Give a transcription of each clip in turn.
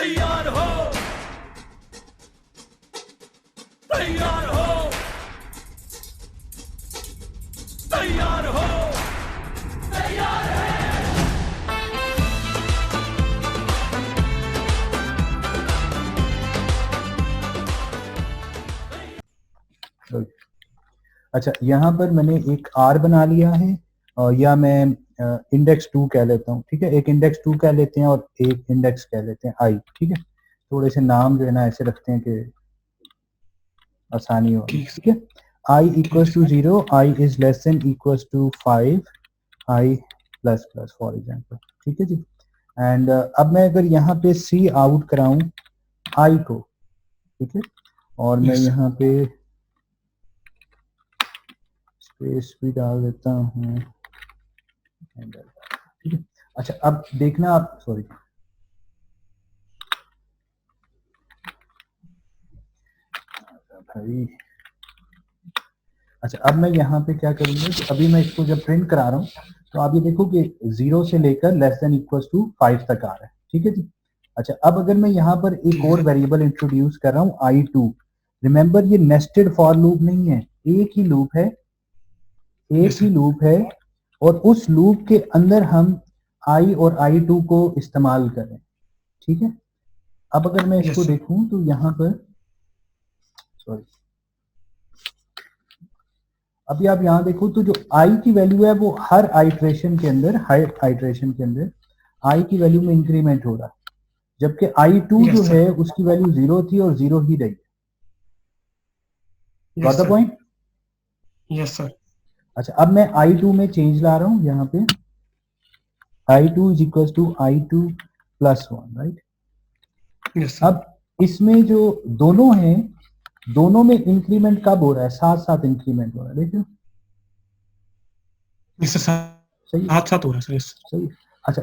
तैयार हो, तैयार हो, तैयार हो, तैयार है। अच्छा, यहाँ पर मैंने एक R बना लिया है और या मैं इंडेक्स 2 कह लेता हूँ, ठीक है। एक इंडेक्स 2 कह लेते हैं और एक इंडेक्स कह लेते हैं I, ठीक है। थोड़े से नाम जो है ना ऐसे रखते हैं कि आसानी हो, ठीक है। I equals to 0, I is less than equals to 5, I plus plus for example, ठीक है जी। एंड अब मैं अगर यहाँ पे C आउट कराऊं I को, ठीक है, और मैं यहाँ पे स्पेस भी डाल देता हूँ, ठीक है। अच्छा, अब देखना आप, सॉरी, भाई, अच्छा, अब मैं यहाँ पे क्या करूंगा कि अभी मैं इसको जब प्रिंट करा रहा हूँ तो आप ये देखो कि 0 से लेकर लेस देन इक्वल्स टू 5 तक आ रहा है, ठीक है जी। अच्छा, अब अगर मैं यहाँ पर एक और वेरिएबल इंट्रोड्यूस कर रहा हूँ I2, रिमेंबर ये नेस्टेड फॉर लूप नहीं है, एक ही लूप है, एक ही लूप है, और उस लूप के अंदर हम I और I2 को इस्तेमाल कर रहे हैं, ठीक है। अब अगर मैं इसको देखूं तो यहाँ पर, सॉरी, अभी आप यहाँ देखो तो जो I की वैल्यू है वो हर आइट्रेशन के अंदर, हर आइट्रेशन के अंदर I की वैल्यू में इंक्रीमेंट हो रहा है, जबकि I2 जो है उसकी वैल्यू 0 थी और 0 ही रही। Got the point? Yes sir. अच्छा, अब मैं I2 में चेंज ला रहा हूं, यहाँ पे I2 is equal to I2 plus 1, right. अब इसमें जो दोनों हैं, दोनों में इंक्रीमेंट कब हो रहा है? साथ साथ इंक्रीमेंट हो रहा है, देखिए, साथ साथ हो रहा है सर। सही। अच्छा,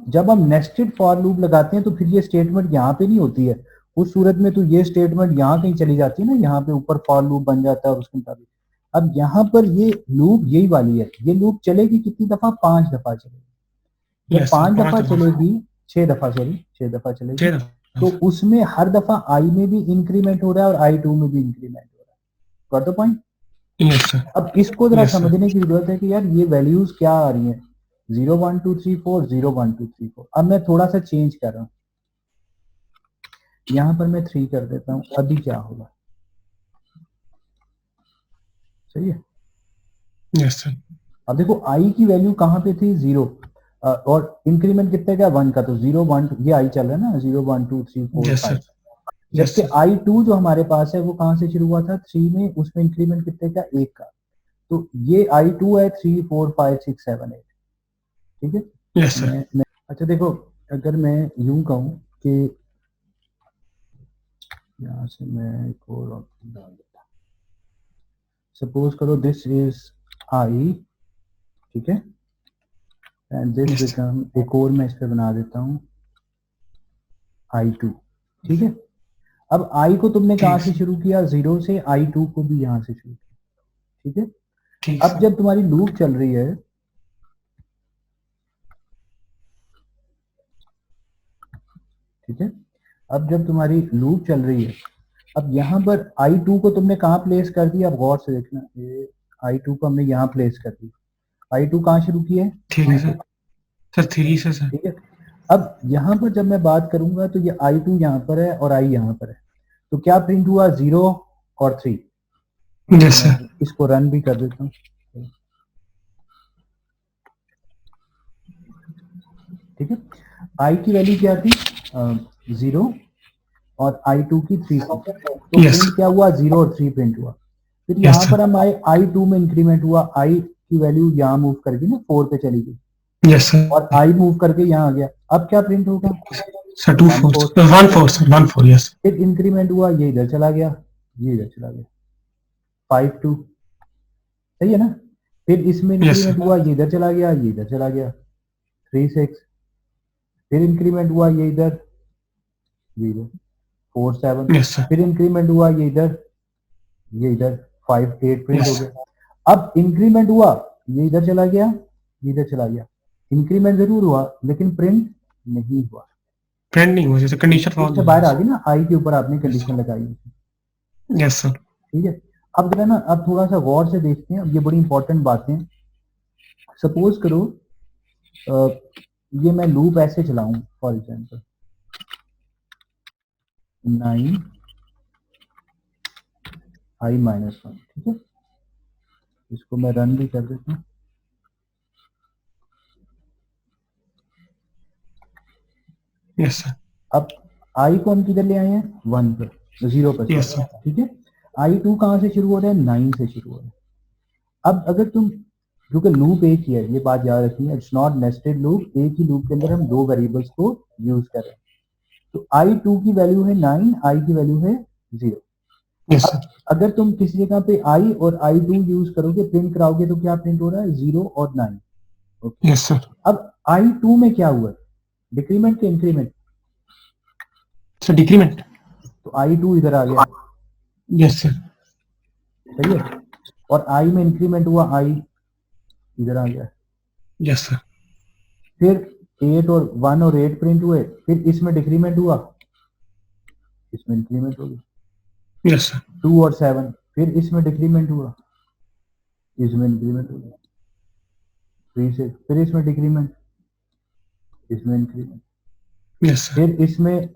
जब हम नेस्टेड फॉर लूप लगाते हैं तो फिर ये स्टेटमेंट यहाँ पे नहीं होती है, उस सूरत में तो ये स्टेटमेंट यहाँ कहीं चली जाती है ना, यहाँ पे ऊपर फॉर लूप बन जाता है और उसके मुताबिक। अब यहाँ पर ये लूप यही वाली है, ये लूप चलेगी कितनी दफा? 5 दफा चलेगी। जब 5 दफा चलेगी, 6 दफा, सॉरी 6 दफा चलेगी, तो उसमें हर दफा I में भी इंक्रीमेंट हो रहा है और I2 में भी इंक्रीमेंट हो रहा है। Got the point? अब इसको जरा समझने की जरूरत है कि यार ये वैल्यूज क्या आ रही हैं, 0 1 2 3 4, 0 1 2 3 4। अब मैं थोड़ा सा चेंज कर रहा हूँ, यहां पर मैं 3 कर देता हूँ, अभी क्या होगा? सही है। Yes sir. अब देखो I की वैल्यू कहां पे थी? 0, और इंक्रीमेंट कितने का? 1 का, तो 0 1 2, ये I चल रहा है ना, 0 1 2 3 4 5। जबकि I2 जो हमारे पास है वो कहां से शुरू हुआ था? 3 में, उसमें इंक्रीमेंट कितने का? 1 का, तो ये I2 है 3 4 5 6 7 8, ठीक है। Yes sir. अच्छा देखो, अगर मैं यूं कहूं कि यहाँ से मैं एक और डाल देता, सपोज करो दिस इज I, ठीक है, एंड दिस बिकम, एक और मैं इस पे बना देता हूँ I2, ठीक है। अब I को तुमने कहां से शुरू किया? 0 से। I2 को भी यहां से शुरू किया, ठीक है। अब जब तुम्हारी लूप चल रही है, ठीक है, अब जब तुम्हारी लूप चल रही है, अब यहाँ पर I2 को तुमने कहाँ प्लेस कर दिया? अब गौर से देखना, ये I2 को हमने यहाँ प्लेस कर दिया। I2 कहाँ शुरू किया है? ठीक है सर। सर 3 से सर। ठीक है। अब यहाँ पर जब मैं बात करूंगा तो ये I2 यहाँ पर है और I यहाँ पर है, तो क्या प्रिंट हुआ? 0 और 3। Yes sir. इसको रन भी कर देता हूँ, ठीक है। I की वैल्यू क्या थी? 0 और I2 की 3 थी, तो प्रिंट क्या हुआ? 0 और 3 प्रिंट हुआ। फिर यहाँ पर हम आए, I2 में इंक्रीमेंट हुआ, I की वैल्यू यहाँ मूव करके ना 4 पे चली गई, यस सर। और I मूव करके यहाँ आ गया। अब क्या प्रिंट होगा? Sir 2 4 1 4 sir 1 4। यस। फिर इंक्रीमेंट हुआ, ये इधर चला गया, ये इधर चला गया, 5 2, सही है ना। फिर इसमें इंक्रीमेंट हुआ, ये इधर चला गया, ये इधर चला गया, 3 6। फिर इंक्रीमेंट हुआ, ये इधर, ये इधर, 4 7। फिर इंक्रीमेंट हुआ, ये इधर, ये इधर, 5 8 प्रिंट हो गया। अब इंक्रीमेंट हुआ, ये इधर चला गया, ये इधर चला गया, इंक्रीमेंट जरूर हुआ लेकिन प्रिंट नहीं हुआ। प्रिंट नहीं हुआ, जैसे कंडीशन उससे फॉल बाहर आ गई ना, आई के ऊपर आपने कंडीशन लगाई। Yes sir. ठीक है, अब जरा ना अब थोड़ा सा गौर से देखते हैं, अब ये बड़ी इंपॉर्टेंट बातें। सपोज करो ये मैं लूप ऐसे चलाऊं, फॉर एग्जांपल 9 i माइनस 1, ठीक है, इसको मैं रन भी कर देता हूँ। Yes sir. अब i को हम किधर ले आए हैं, 1 पर, 0 पर, यस सर। ठीक है। i2 कहाँ से शुरू हो रहा है, 9 से शुरू हो रहा है। अब अगर तुम, क्योंकि लूप एक ही है, ये बात याद रखनी है, इट्स नॉट नेस्टेड लूप, एक ही लूप के अंदर हम दो वेरिएबल्स को यूज कर रहे हैं। तो i2 की वैल्यू है 9, i की वैल्यू है 0। Yes sir. अगर तुम किसी जगह पे i और i2 यूज करोगे, प्रिंट कराओगे, तो क्या प्रिंट हो रहा है, 0 और 9। Okay, yes sir. अब i2 में क्या हुआ, डिक्रीमेंट के इंक्रीमेंट, सर डिक्रीमेंट। तो i2 इधर आ गया, यस सर। सही है, और i में इंक्रीमेंट हुआ, i इधर आ गया। Yes sir. फिर 8 और 1 और 8 प्रिंट हुए, फिर इसमें डिक्रीमेंट हुआ, इसमें इंक्रीमेंट हो गई। Yes sir. 2 और 7, फिर इसमें डिक्रीमेंट हुआ, इसमें इंक्रीमेंट हो गया। 3 से फिर इसमें डिक्रीमेंट, इसमें इंक्रीमेंट, यस सर। फिर इसमें,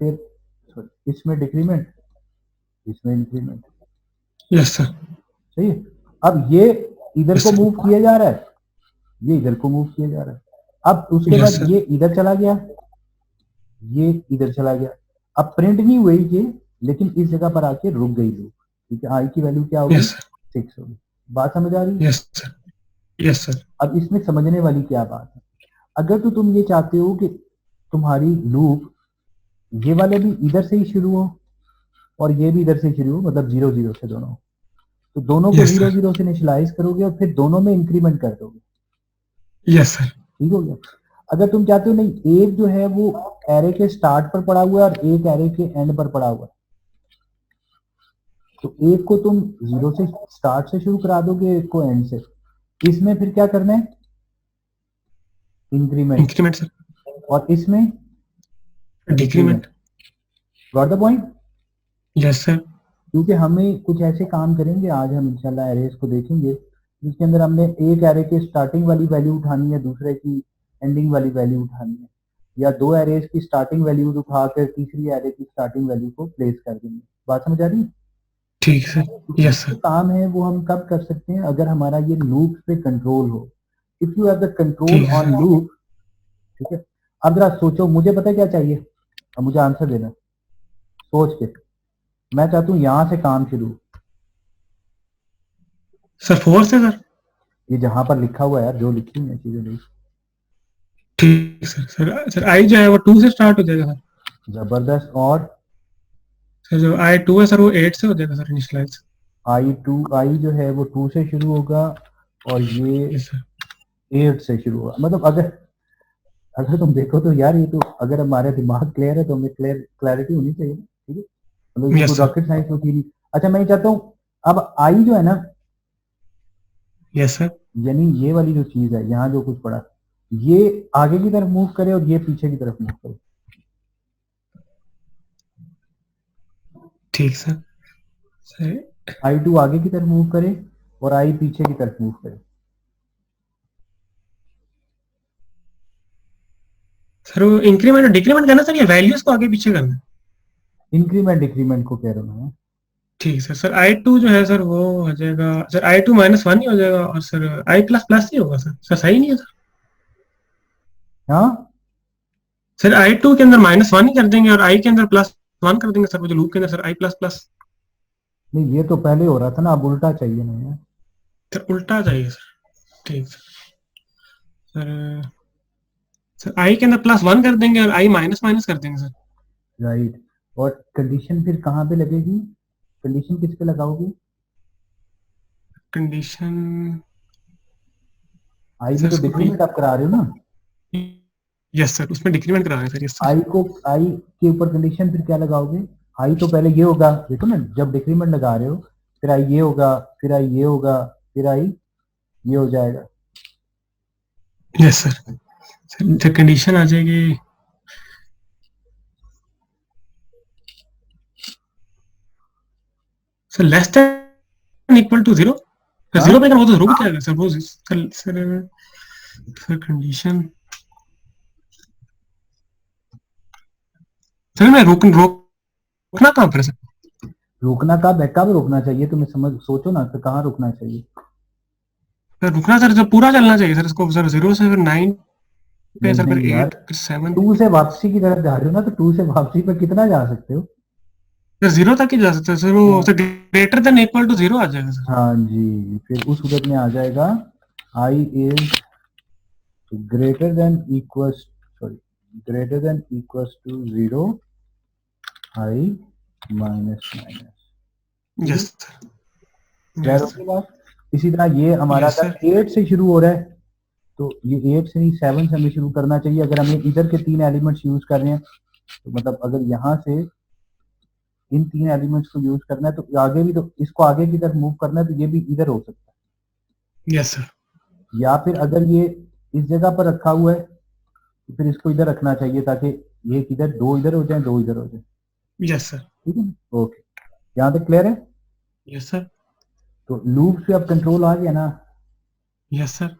फिर सॉरी इसमें डिक्रीमेंट, इसमें इंक्रीमेंट। Yes sir. सही है, अब ये इधर Yes, को sir. मूव किया जा रहा है, ये इधर को मूव किया जा रहा है। अब उसके Yes, बाद sir. ये इधर चला गया, ये इधर चला गया। अब प्रिंट नहीं हुई ये, लेकिन इस जगह पर आके रुक गई लूप, ठीक है। आई की वैल्यू क्या होगी, Yes, sir. 6 होगी। बात समझ आ रही है? Yes, sir. Yes, sir. अब इसमें समझने वाली क्या बात है, अगर तो तुम ये चाहते हो कि तुम्हारी लूप ये वाले भी इधर से ही शुरू हो और ये भी इधर से शुरू हो, मतलब 0 0 से दोनों, तो दोनों को Yes, 0 sir. 0 से इनिशियलाइज करोगे और फिर दोनों में इंक्रीमेंट कर दोगे, Yes, sir. ठीक हो गया। अगर तुम चाहते हो नहीं, एक जो है वो एरे के स्टार्ट पर पड़ा हुआ है और एक एरे के एंड पर पड़ा हुआ है, तो एक को तुम 0 से स्टार्ट से शुरू करा दोगे, एक को एंड से। इसमें फिर क्या करना है, इंक्रीमेंट, Increment, sir. और इसमें Decrement. Got the point. Yes, sir. क्योंकि हमें कुछ ऐसे काम करेंगे आज, हम इंशाल्लाह एरेज को देखेंगे जिसके अंदर हमने एक एरे के स्टार्टिंग वाली वैल्यू उठानी है, दूसरे की एंडिंग वाली वैल्यू उठानी है, या दो एरेज की स्टार्टिंग वैल्यू उठाकर तीसरी एरे की स्टार्टिंग वैल्यू को प्लेस कर देंगे। बात समझ आ रही है? ठीक है सर। यस जो सर। काम है वो हम कब कर सकते हैं, अगर हमारा ये लूप पे कंट्रोल हो, if you have the control ठीक है ऑन सर। लूप, ठीक है। अब जरा सोचो, मुझे पता है क्या चाहिए, अब मुझे आंसर देना सोच के। मैं चाहता हूँ यहां से काम शुरू, सर 4 से सर। ये जहां पर लिखा हुआ है यार, जो लिखी हुई है चीजें नहीं। ठीक है सर। सर सर आई जो है वो 2 से स्टार्ट हो जाएगा सर। जबरदस्त। और सर जो आई 2 है सर वो 8 से हो जाएगा सर इनिशियलाइज। आई जो है वो 2 से शुरू होगा और ये यस सर। 8 से शुरू होगा। मतलब अगर अगर तुम देखो तो यार, ये तो अगर हमारे दिमाग क्लियर है तो हमें क्लैरिटी होनी चाहिए, ठीक है। मतलब इसमें यस कोई सर। रॉकेट साइंस होती नहीं। अच्छा, मैं ये चाहता हूँ अब आई जो है ना, यस सर। यानी ये वाली जो चीज है यहाँ जो कुछ पड़ा, ये आगे की तरफ मूव करे और ये पीछे की तरफ मूव करे। ठीक सर। सर i2 आगे की तरफ मूव करे और i पीछे की तरफ मूव करे। सर वो इंक्रीमेंट और डिक्रीमेंट करना सर, या वैल्यूज को आगे पीछे करना? इंक्रीमेंट डिक्रीमेंट को कह रहा हूँ। ठीक सर। सर आई 2 जो है सर वो हो जाएगा सर आई 2 -1 ही हो जाएगा, और सर आई प्लस प्लस ही होगा सर। सर सही नहीं है सर? हाँ, सर आई 2 के अंदर -1 ही कर देंगे और आई के अंदर +1 कर देंगे सर, वो जो लूप के अंदर सर आई प्लस प्लस। नहीं ये तो पहले हो रहा था ना, अब उल्टा चाहिए ना यार। सर उल्टा चाहिए सर। ठीक सर। सर आई के अंदर +1 कर देंगे और आई माइनस माइनस कर देंगे सर। राइट, और कंडीशन फिर कहाँ पे लगेगी, कंडीशन किस पे लगाओगे? कंडीशन आई में सर तो इसको डिक्रीमेंट आप करा रहे हो ना, यस सर उसमें डिक्रीमेंट करा रहे हैं सर। Yes sir. आई को, आई के ऊपर कंडीशन फिर क्या लगाओगे? आई तो पहले ये होगा, देखो ना, जब डिक्रीमेंट लगा रहे हो फिर आई ये होगा, फिर आई ये होगा, फिर आई ये हो जाएगा। Yes sir. सर कंडीशन आ जाएगी sir less than equal to 0, sir हाँ? 0 पे वो तो 0 भी क्या है सर, वो सर कंडीशन, सर मैं रोकना कहाँ पर है सर? रोकना कब रोकना चाहिए तुम्हें, समझ सोचो ना, तो कहाँ रुकना चाहिए? सर रुकना सर, जब पूरा चलना चाहिए सर इसको, सर 0 से फिर 9 पे, नहीं सर फिर नहीं यार, 8 फिर 7, 2 से वापसी की तरफ जा रहे हो ना, तो 2 से वापसी पर कितना जा सकते हो? सर 0 तक ही जा सकते हैं सर, वो हाँ sir greater than equal to 0 आ जाएगा सर। हाँ जी, फिर उस सूरत में आ जाएगा I is greater than equals, sorry, greater than equals to 0, I minus minus. Yes clear yes होगी बात? इसी तरह ये हमारा यस सर 8 से शुरू हो रहा है, तो ये 8 से नहीं 7 से हमें शुरू करना चाहिए। अगर हमें इधर के 3 एलिमेंट्स यूज कर रहे हैं, तो मतलब अगर यहाँ से इन 3 एलिमेंट्स को यूज करना है, तो आगे भी, तो इसको आगे की तरफ मूव करना है, तो ये भी इधर हो सकता है। यस सर या फिर अगर ये इस जगह पर रखा हुआ है, तो फिर इसको इधर रखना चाहिए, ताकि ये किधर, 2 इधर हो जाए, 2 इधर हो जाए। यस सर ठीक है ना? ओके, यहाँ तक क्लियर है? यस सर तो लूप से अब कंट्रोल आ गया ना। Yes sir.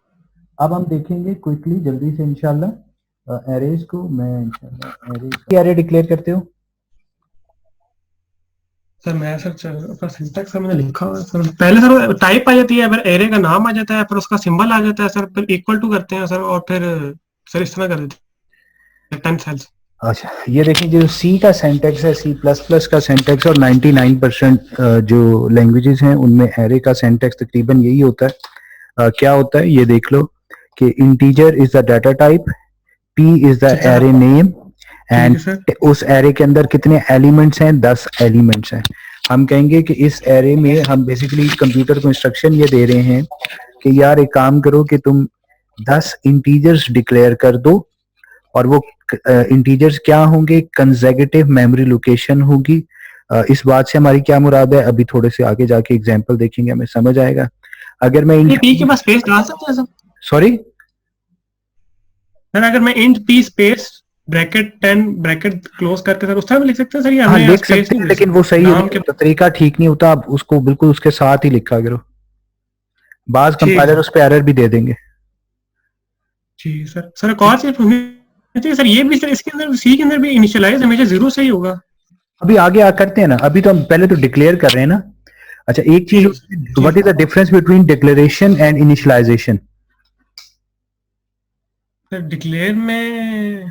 अब हम देखेंगे क्विकली जल्दी से इंशाल्लाह एरेज को। मैं इंशाल्लाह एरेज एरे डिक्लेयर करते हो। सर मैं सर अपना सिंटैक्स सर मैंने लिखा हुआ है सर, पहले सर टाइप आ जाती है, फिर एरे का नाम आ जाता है, फिर उसका सिंबल आ जाता है सर, फिर इक्वल टू करते हैं सर, और फिर सर इस तरह कर देते हैं 10 सेल्स। अच्छा, ये देखिए जो सी का सेंटेक्स है, सी प्लस प्लस का सेंटेक्स, और 99% जो लैंग्वेजेस हैं उनमें एरे का सेंटेक्स तकरीबन यही होता है। क्या होता है ये देख लो कि integer is the data type, P is the ठीक है एरे नेम, एंड सर, उस एरे के अंदर कितने एलिमेंट्स हैं, 10 एलिमेंट्स हैं। हम कहेंगे कि इस एरे में हम बेसिकली कंप्यूटर को इंस्ट्रक्शन ये दे रहे हैं कि यार एक काम करो कि तुम 10 इंटीजर्स डिक्लेयर कर दो, और वो इंटीजर्स क्या होंगे, कंसेक्यूटिव मेमोरी लोकेशन होगी। इस बात से हमारी क्या मुराद है, अभी थोड़े से आगे जाके एग्जांपल देखेंगे, हमें समझ आएगा। अगर मैं ये पी के पास स्पेस डाल सकते हैं सर? सॉरी सर अगर मैं int P space bracket 10 bracket close करके सर उस तरह में लिख सकते हैं सर, ये हाँ हमें लिख स्पेस सकते नहीं हैं, दे लेकिन सकते वो सही नाम के? तो तरीका ठीक नहीं होता, आप उसको बिल्कुल उसके साथ ही लिखा करो, बाज ठीक कंपाइलर है उस पर एरर भी दे देंगे। ठीक सर। सर एक और चीज होनी चाहिए सर, ये भी सर इसके अंदर सी के अंदर भी इनिशियलाइज हमेशा 0 से ही होगा? अभी आगे करते हैं ना, अभी तो हम पहले तो डिक्लेयर कर रहे हैं ना। अच्छा, एक चीज, what is the difference between declaration and initialization? Sir declare में,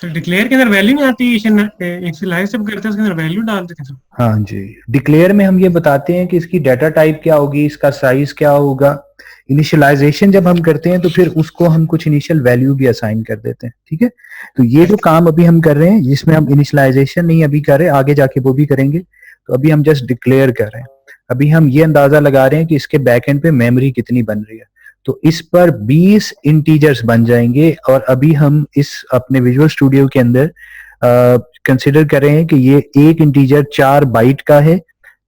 सर डिक्लेयर के अंदर वैल्यू नहीं आती, इनिशियलाइज जब करते हैं उसके अंदर वैल्यू डाल देते हैं सर। हाँ जी, डिक्लेयर में हम ये बताते हैं कि इसकी डाटा टाइप क्या होगी, इसका साइज क्या होगा। इनिशियलाइजेशन जब हम करते हैं तो फिर उसको हम कुछ इनिशियल वैल्यू भी असाइन कर देते हैं। ठीक है, तो ये जो काम अभी हम कर रहे हैं, जिसमें हम इनिशियलाइजेशन नहीं अभी कर रहे, आगे जाके वो भी करेंगे, तो अभी हम जस्ट डिक्लेयर कर रहे हैं। अभी हम ये अंदाजा लगा रहे हैं कि इसके बैक एंड पे मेमोरी कितनी बन रही है, तो इस पर 20 इंटीजर्स बन जाएंगे। और अभी हम इस अपने विजुअल स्टूडियो के अंदर कंसिडर कर रहे हैं कि ये एक इंटीजर 4 बाइट का है,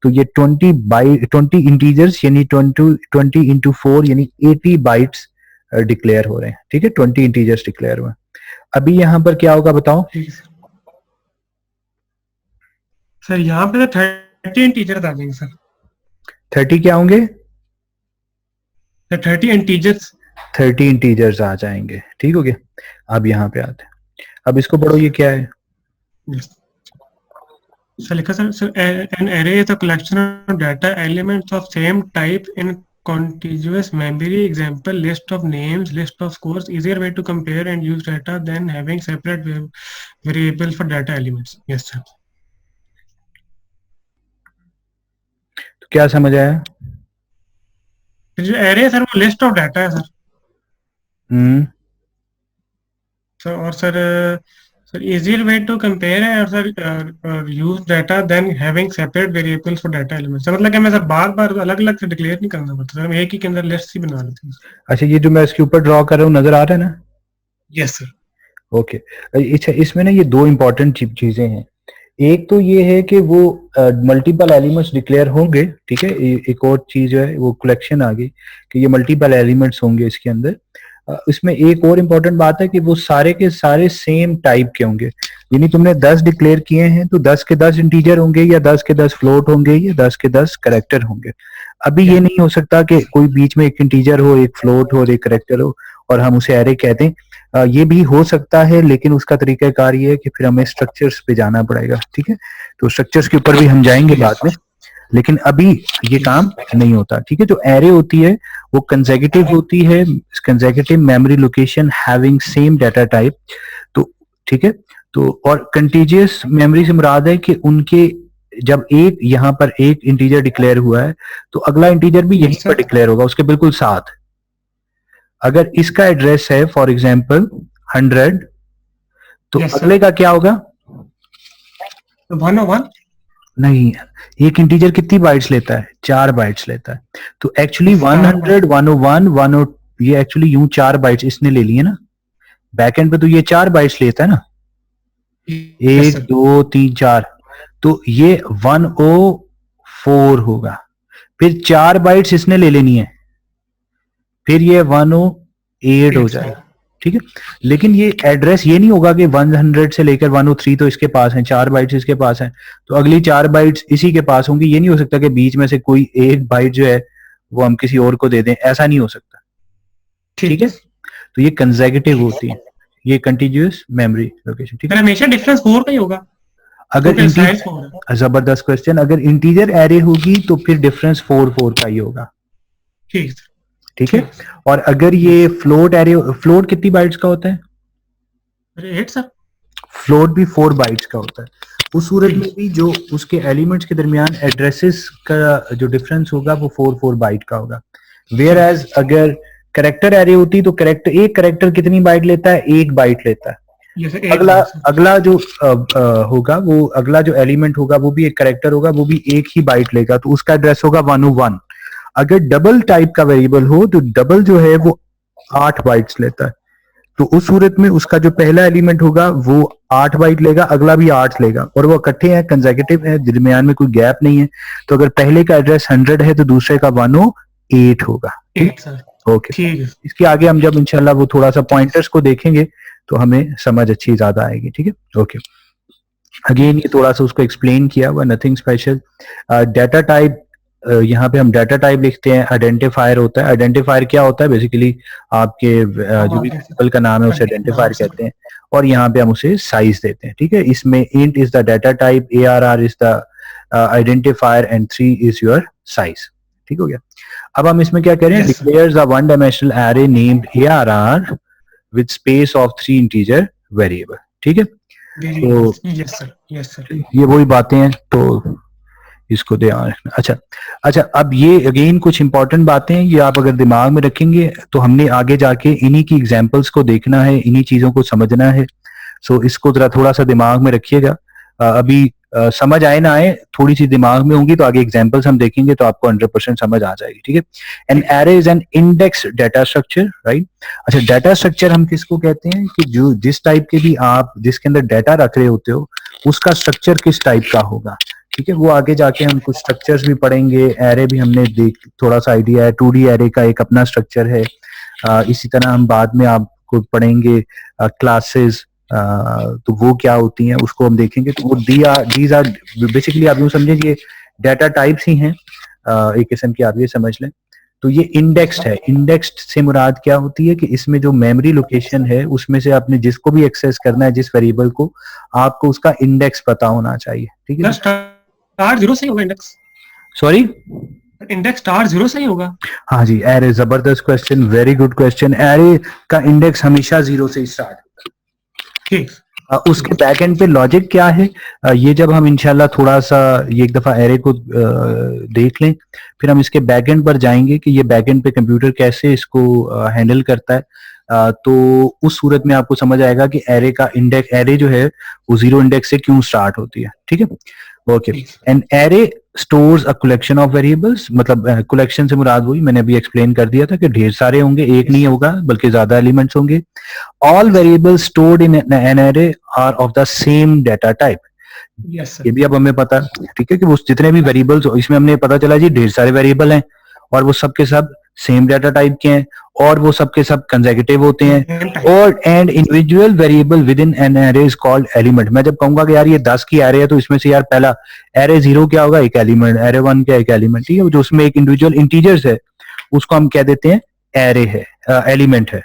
तो ये 20 इंटीजर्स यानी 20 इंटू 4 यानी 80 बाइट्स डिक्लेयर हो रहे हैं। ठीक है, 20 इंटीजर्स डिक्लेयर हुए। अभी यहाँ पर क्या होगा बताओ? सर यहाँ पे तो 30 इंटीजर्स आ जाएंगे सर। 30 क्या होंगे? Sir 30 integers. 30 इंटीजर्स आ जाएंगे। ठीक हो गया, अब यहाँ पे आते हैं, अब इसको पढ़ो, ये क्या है? सर लिखा sir N array is a collection of data elements of same type in contiguous memory. Example: list of names, list of scores. Easier way to compare and use data than having separate variables for data elements. Yes sir. तो क्या समझ आया? जो array है sir वो list of data है sir. Sir और sir easier way to compare है, और sir use data than having separate variables for data elements। Sir मतलब कि मैं सर बार बार अलग अलग से डिक्लेयर नहीं करना पड़ता सर, हम एक ही के अंदर लिस्ट ही बना लेते हैं। अच्छा, ये जो मैं इसके ऊपर ड्रॉ कर रहा हूँ नजर आ रहा है ना? Yes sir. ओके, अच्छा, इसमें ना ये 2 इंपॉर्टेंट चीजें हैं। एक तो ये है कि वो मल्टीपल एलिमेंट्स डिक्लेयर होंगे। ठीक है, एक और चीज है वो कलेक्शन आ गई कि ये मल्टीपल एलिमेंट्स होंगे इसके अंदर। इसमें एक और इम्पोर्टेंट बात है कि वो सारे के सारे सेम टाइप के होंगे। यानी तुमने 10 डिक्लेयर किए हैं तो 10 के 10 इंटीजर होंगे या 10 के 10 फ्लोट होंगे या 10 के 10 करेक्टर होंगे। अभी ये नहीं हो सकता कि कोई बीच में एक इंटीजर हो, एक फ्लोट हो और एक करेक्टर हो और हम उसे एरे कहते हैं। ये भी हो सकता है, लेकिन उसका तरीकाकार ये है कि फिर हमें स्ट्रक्चर्स पे जाना पड़ेगा। ठीक है, तो स्ट्रक्चर्स के ऊपर भी हम जाएंगे बाद में, लेकिन अभी ये काम नहीं होता। ठीक है, जो एरे होती है वो कंसेक्यूटिव होती है, consecutive memory location having same data type. तो ठीक है, तो और कंटीजियस मेमोरी से मुराद है कि उनके जब एक यहाँ पर एक इंटीजर डिक्लेयर हुआ है तो अगला इंटीजर भी यहीं पर डिक्लेयर होगा उसके बिल्कुल साथ। अगर इसका एड्रेस है फॉर एग्जांपल 100, तो अगले का क्या होगा? 101 नहीं, एक इंटीजर कितनी बाइट्स लेता है? 4 बाइट्स लेता है। तो एक्चुअली 100, 101, 10, ये एक्चुअली यूं 4 बाइट्स इसने ले लिए ना, बैकएंड पे तो ये 4 बाइट्स लेता है ना, 1 2 3 4, तो ये 104 होगा। फिर 4 बाइट्स इसने ले लेनी है, फिर ये 108 हो जाएगा। ठीक है, लेकिन ये एड्रेस ये नहीं होगा कि 100 से लेकर 103 तो इसके पास है, 4 बाइट्स इसके पास है तो अगली 4 बाइट्स इसी के पास होंगी। ये नहीं हो सकता कि बीच में से कोई एक बाइट जो है वो हम किसी और को दे दें, ऐसा नहीं हो सकता। ठीक है, तो ये कंसेक्यूटिव होती है, ये कंटीन्यूअस मेमोरी लोकेशन। ठीक है, हमेशा डिफरेंस 4 का ही होगा। अगर जबरदस्त क्वेश्चन, अगर इंटीजर एरे होगी तो फिर डिफरेंस 4 का ही होगा। ठीक है, और अगर ये फ्लोट एरे, फ्लोट कितनी बाइट्स का होता है? 8 सर। फ्लोट भी 4 बाइट्स का होता है। उस सूरत में भी जो उसके एलिमेंट्स के दरमियान एड्रेसेस का जो डिफरेंस होगा वो 4 बाइट का होगा। वेयर एज अगर करेक्टर एरे होती तो करेक्टर, एक करेक्टर कितनी बाइट लेता है? 1 बाइट लेता है। अगला जो होगा, वो अगला जो एलिमेंट होगा वो भी एक करेक्टर होगा, वो भी 1 ही बाइट लेगा, तो उसका एड्रेस होगा 101। अगर डबल टाइप का वेरिएबल हो तो डबल जो है वो 8 बाइट्स लेता है, तो उस सूरत में उसका जो पहला एलिमेंट होगा वो 8 बाइट लेगा, अगला भी 8 लेगा, और वो इकट्ठे हैं, कंसेक्यूटिव है, दरमियान में कोई गैप नहीं है। तो अगर पहले का एड्रेस 100 है तो दूसरे का 108 होगा। ओके, इसके आगे हम जब इंशाल्लाह वो थोड़ा सा पॉइंटर्स को देखेंगे तो हमें समझ अच्छी ज्यादा आएगी। ठीक है, ओके, अगेन ये थोड़ा सा उसको एक्सप्लेन किया हुआ, नथिंग स्पेशल। डाटा टाइप, यहाँ पे हम डाटा टाइप लिखते हैं, आइडेंटिफायर होता है। आइडेंटिफायर क्या होता है? बेसिकली आपके जो भी वेरिएबल का नाम है उसे आइडेंटिफायर कहते हैं, और यहाँ पे हम उसे साइज देते हैं। ठीक है, इसमें int is the data type, ARR is the identifier and 3 is your size. ठीक हो गया। अब हम इसमें क्या करें? Declares a one dimensional array named ARR with space of 3 integer variable. ठीक है, तो यस सर, ये वही बातें हैं, तो इसको ध्यान रखना। अच्छा, अब ये अगेन कुछ इंपॉर्टेंट बातें हैं, ये आप अगर दिमाग में रखेंगे तो हमने आगे जाके इन्हीं की एग्जांपल्स को देखना है, इन्हीं चीजों को समझना है। सो इसको जरा थोड़ा सा दिमाग में रखिएगा। अभी समझ आए ना आए, थोड़ी सी दिमाग में होंगी तो आगे एग्जांपल्स हम देखेंगे तो आपको 100% समझ आ जाएगी। ठीक है, N array is an index data structure, right. अच्छा, डाटा स्ट्रक्चर हम किसको कहते हैं? कि जो जिस टाइप के भी आप जिसके अंदर डाटा रख रहे होते हो उसका स्ट्रक्चर किस टाइप का होगा। ठीक है, वो आगे जाके हम कुछ स्ट्रक्चर्स भी पढ़ेंगे, एरे भी हमने थोड़ा सा आइडिया है, 2D एरे का एक अपना स्ट्रक्चर है। इसी तरह हम बाद में आपको पढ़ेंगे क्लासेस, तो वो क्या होती हैं उसको हम देखेंगे। तो वो दीज आर बेसिकली आप यूं समझे ये डाटा टाइप्स ही हैं, एक किस्म की आप ये समझ लें। तो ये इंडेक्स्ड है। इंडेक्स्ड से मुराद क्या होती है कि इसमें जो मेमोरी लोकेशन है उसमें से आपने जिसको भी एक्सेस करना है, जिस वेरिएबल को, आपको उसका इंडेक्स पता होना चाहिए। ठीक है, स्टार 0 से होगा इंडेक्स। सॉरी, इंडेक्स स्टार 0 से ही होगा। हाँ जी, एरे, जबरदस्त question, very good question. Array का इंडेक्स हमेशा 0 से ही स्टार्ट होता है। ठीक, उसके बैक एंड पे लॉजिक क्या है, ये जब हम इंशाल्लाह थोड़ा सा ये एक दफा एरे को देख लें, फिर हम इसके बैक एंड पर जाएंगे कि ये बैक एंड पे कंप्यूटर कैसे इसको हैंडल करता है। तो उस सूरत में आपको समझ आएगा कि एरे का इंडेक्स, एरे जो है वो 0 इंडेक्स से क्यों स्टार्ट होती है। ठीक है, okay. An array stores a collection of variables, मतलब कलेक्शन से मुराद वही मैंने अभी एक्सप्लेन कर दिया था कि ढेर सारे होंगे, एक नहीं होगा बल्कि ज्यादा एलिमेंट्स होंगे। All variables stored in an array are of the same data type. ये भी अब हमें पता, ठीक है, कि वो जितने भी वेरिएबल्स, इसमें हमने पता चला जी ढेर सारे वेरिएबल हैं और वो सब के सब सेम डाटा टाइप के हैं और वो सब के सब कंसेक्यूटिव होते हैं, Same type. और and individual variable with in an array is called element. मैं जब कहूंगा कि यार ये 10 की एरे है तो इसमें से यार पहला एरे 0 क्या होगा, एक एलिमेंट, एरे 1 क्या एक एलिमेंट, ठीक है, जो उसमें एक इंडिविजुअल इंटीजर्स है उसको हम कह देते हैं एरे है, एलिमेंट है।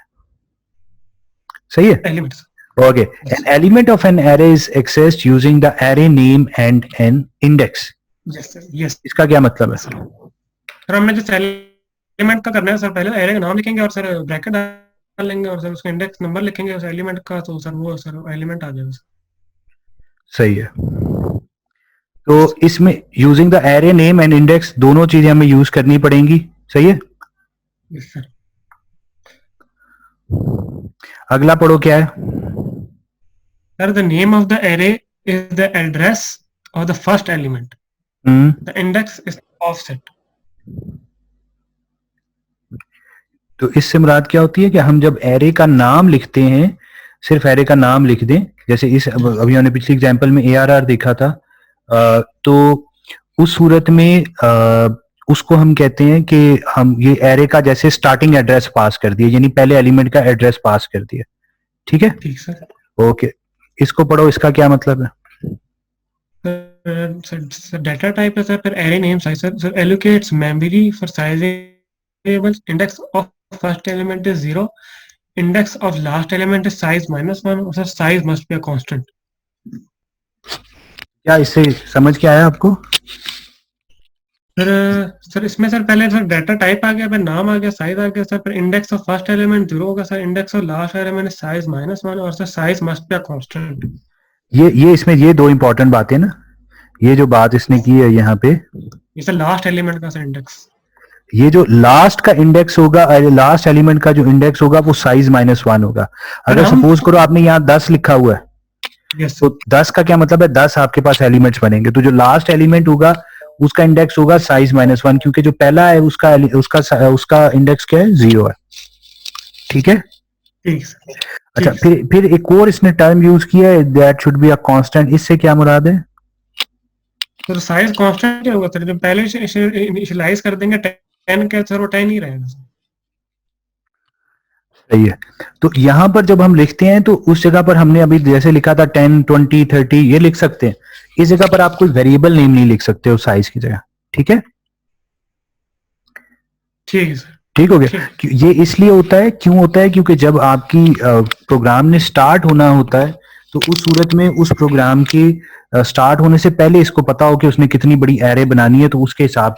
सही है, Elements. Okay. An element of an array is accessed using the array name and an index. Yes sir. Yes. इसका क्या मतलब है? सर हमने जो एलिमेंट का करना है सर, पहले एरे का नाम लिखेंगे और सर ब्रैकेट डाल लेंगे और सर उसका इंडेक्स नंबर लिखेंगे उस एलिमेंट का, तो सर वो सर एलिमेंट आ जाएगा। सही है, तो इसमें using the array name and index दोनों चीजें हमें यूज करनी पड़ेंगी। सही है, Yes sir. अगला पढ़ो क्या है? Sir, the name of the array is the address of the first element. The index is offset. तो इससे मुराद क्या होती है कि हम जब एरे का नाम लिखते हैं, सिर्फ एरे का नाम लिख दें, जैसे इस अभी हमने पिछली एग्जांपल में ARR देखा था, तो उस सूरत में उसको हम कहते हैं कि हम ये एरे का जैसे स्टार्टिंग एड्रेस पास कर दिया, यानी पहले एलिमेंट का एड्रेस पास कर दिया। ठीक है, ठीक सर। ओके, इसको पढ़ो, इसका क्या मतलब है? सर डाटा टाइप है सर, फिर array name size sir allocates memory for size variables, index of first element is 0, index of last element is size -1 और sir size must be a constant. क्या इससे समझ के आया आपको? सर इसमें सर पहले सर डाटा टाइप आ गया, फिर नाम आ गया, साइज आ गया सर, फिर इंडेक्स ऑफ फर्स्ट एलिमेंट 0 होगा sir, index of last element size -1 और sir size must be a constant. ये इसमें ये दो इंपॉर्टेंट बातें ना, ये जो बात इसने की है यहाँ पे, ये सर लास्ट एलिमेंट का सर इंडेक्स, ये जो लास्ट का इंडेक्स होगा, लास्ट एलिमेंट का जो इंडेक्स होगा वो साइज -1 होगा। अगर सपोज करो आपने यहाँ 10 लिखा हुआ है, yes, तो 10 का क्या मतलब है, 10 आपके पास एलिमेंट्स बनेंगे, तो जो लास्ट एलिमेंट होगा उसका इंडेक्स होगा साइज -1, क्योंकि जो पहला है उसका इंडेक्स क्या है, 0 है। ठीक है, अच्छा, फिर एक और इसने टर्म यूज किया है, that should be a constant. इससे क्या मुराद है? तो साइज कांस्टेंट होगा सर, जब पहले इनिशियलाइज कर देंगे 10 के सर वो 10 ही रहेगा। सही है, तो यहां पर जब हम लिखते हैं तो उस जगह पर हमने अभी जैसे लिखा था 10, 20, 30 ये लिख सकते हैं, इस जगह पर आप कोई वेरिएबल नेम नहीं लिख सकते हो साइज की जगह। ठीक है, ठीक है सर, ठीक हो गया। ये इसलिए होता है, क्यों होता है, क्योंकि जब आपकी प्रोग्राम ने स्टार्ट होना होता है तो उस सूरत में उस प्रोग्राम के स्टार्ट होने से पहले इसको पता हो कि उसने कितनी बड़ी एरे बनानी है, तो उसके हिसाब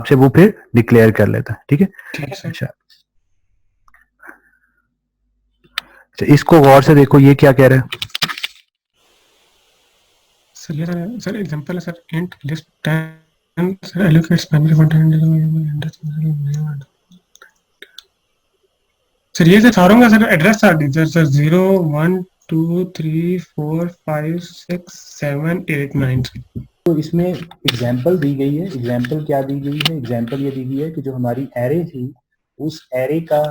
से वो फिर डिक्लेयर कर लेता है। ठीक है, अच्छा, इसको गौर से देखो, ये क्या कह रहा है? सर एग्जांपल है sir, int list 10 sir allocates memory content sir, ये सारों का सर एड्रेस आ गया सर 0 1 2 3 4 5 6 7 8 9। तो इसमें एग्जाम्पल दी गई है, एग्जाम्पल क्या दी गई है? एग्जाम्पल ये दी गई है कि जो हमारी एरे थी उस एरे का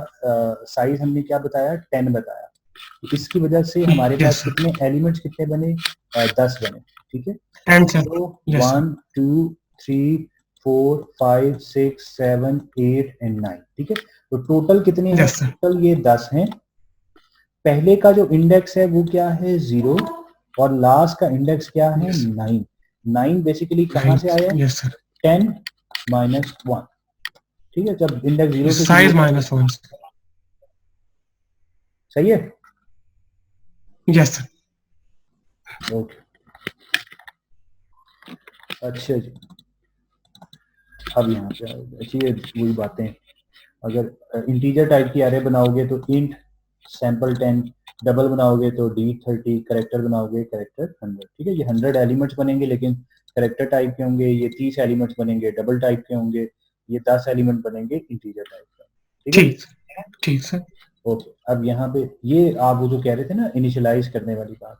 साइज हमने क्या बताया, 10 बताया, तो इसकी वजह से हमारे पास कितने एलिमेंट्स कितने बने, 10 बने। ठीक है, तो 1 2 3 4 5 6 7 8 एंड 9। ठीक है, तो टोटल कितने हैं? टोटल ये 10 हैं। पहले का जो इंडेक्स है वो क्या है, 0, और लास्ट का इंडेक्स क्या है, 9। 9 बेसिकली कहां से आया? 10 -1। ठीक है, जब इंडेक्स 0 से साइज -1। सही है, यस सर, ओके, अच्छा जी। अब यहाँ पे देखिए वही बातें, अगर इंटीजर टाइप की एरे बनाओगे तो इंट सैंपल 10, डबल बनाओगे तो D30, करेक्टर बनाओगे करेक्टर 100। ठीक है, ये 100 एलिमेंट्स बनेंगे, लेकिन करेक्टर टाइप के होंगे। ये 30 एलिमेंट्स बनेंगे डबल टाइप के होंगे। ये 10 एलिमेंट बनेंगे इंटीजर टाइप का। ठीक है, ठीक सर, ओके। अब यहाँ पे ये आप वो जो कह रहे थे ना, इनिशियलाइज करने वाली बात,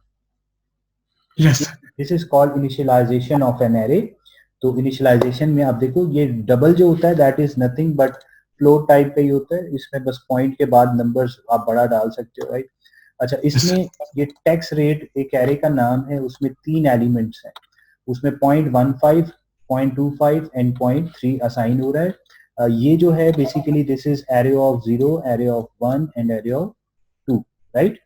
yes, this is called initialization of an array. तो इनिशियलाइजेशन में आप देखो, ये डबल जो होता है that is nothing but float type का ही होता है। इसमें बस पॉइंट के बाद नंबर्स आप बड़ा डाल सकते हो, राइट। अच्छा, इसमें ये टेक्स्ट रेट एक एरे का नाम है, उसमें 3 एलिमेंट्स हैं, उसमें 0.15 0.25 एंड 0.3 असाइन हो रहा है। ये जो है basically this is array of 0, array of 1 and array of 2, right?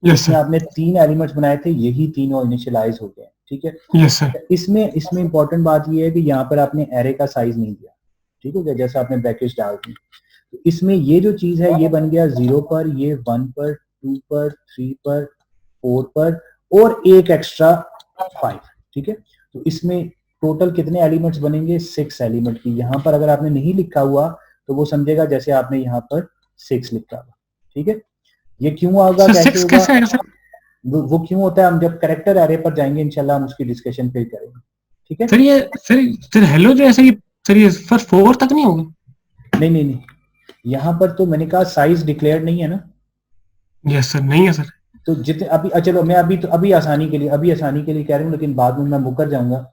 Yes, इसमें sir. आपने 3 एलिमेंट्स बनाए थे, यही तीनों इनिशियलाइज हो गए, ठीक है? Yes, sir. इसमें इंपॉर्टेंट बात ये है कि यहाँ पर आपने एरे का साइज नहीं दिया, ठीक हो गया, जैसा आपने ब्रैकेट्स डाल दी। तो इसमें ये जो चीज है ये बन गया 0 पर, ये 1 पर, 2 पर, 3 पर, 4 पर और एक एक्स्ट्रा 5, ठीक है? तो इसमें टोटल कितने एलिमेंट्स बनेंगे? 6 एलिमेंट की। यहाँ पर अगर आपने नहीं लिखा हुआ तो वो समझेगा जैसे आपने यहाँ पर 6 लिखा हुआ, ठीक है? ये क्यों होगा, Sir, कैसे 6 होगा, कैसे आएगा सर? वो क्यों होता है, हम जब कैरेक्टर एरे पर जाएंगे इंशाल्लाह हम उसकी डिस्कशन फिर करेंगे, ठीक है? सर हेलो जो ऐसे ही सर ये सर 4 तक नहीं होगा? नहीं नहीं नहीं, यहाँ पर तो मैंने कहा साइज डिक्लेयर नहीं है ना। यस सर, नहीं है सर। तो जितने अभी चलो मैं अभी आसानी के लिए कह रहा हूँ, लेकिन बाद में मैं मुकर जाऊंगा।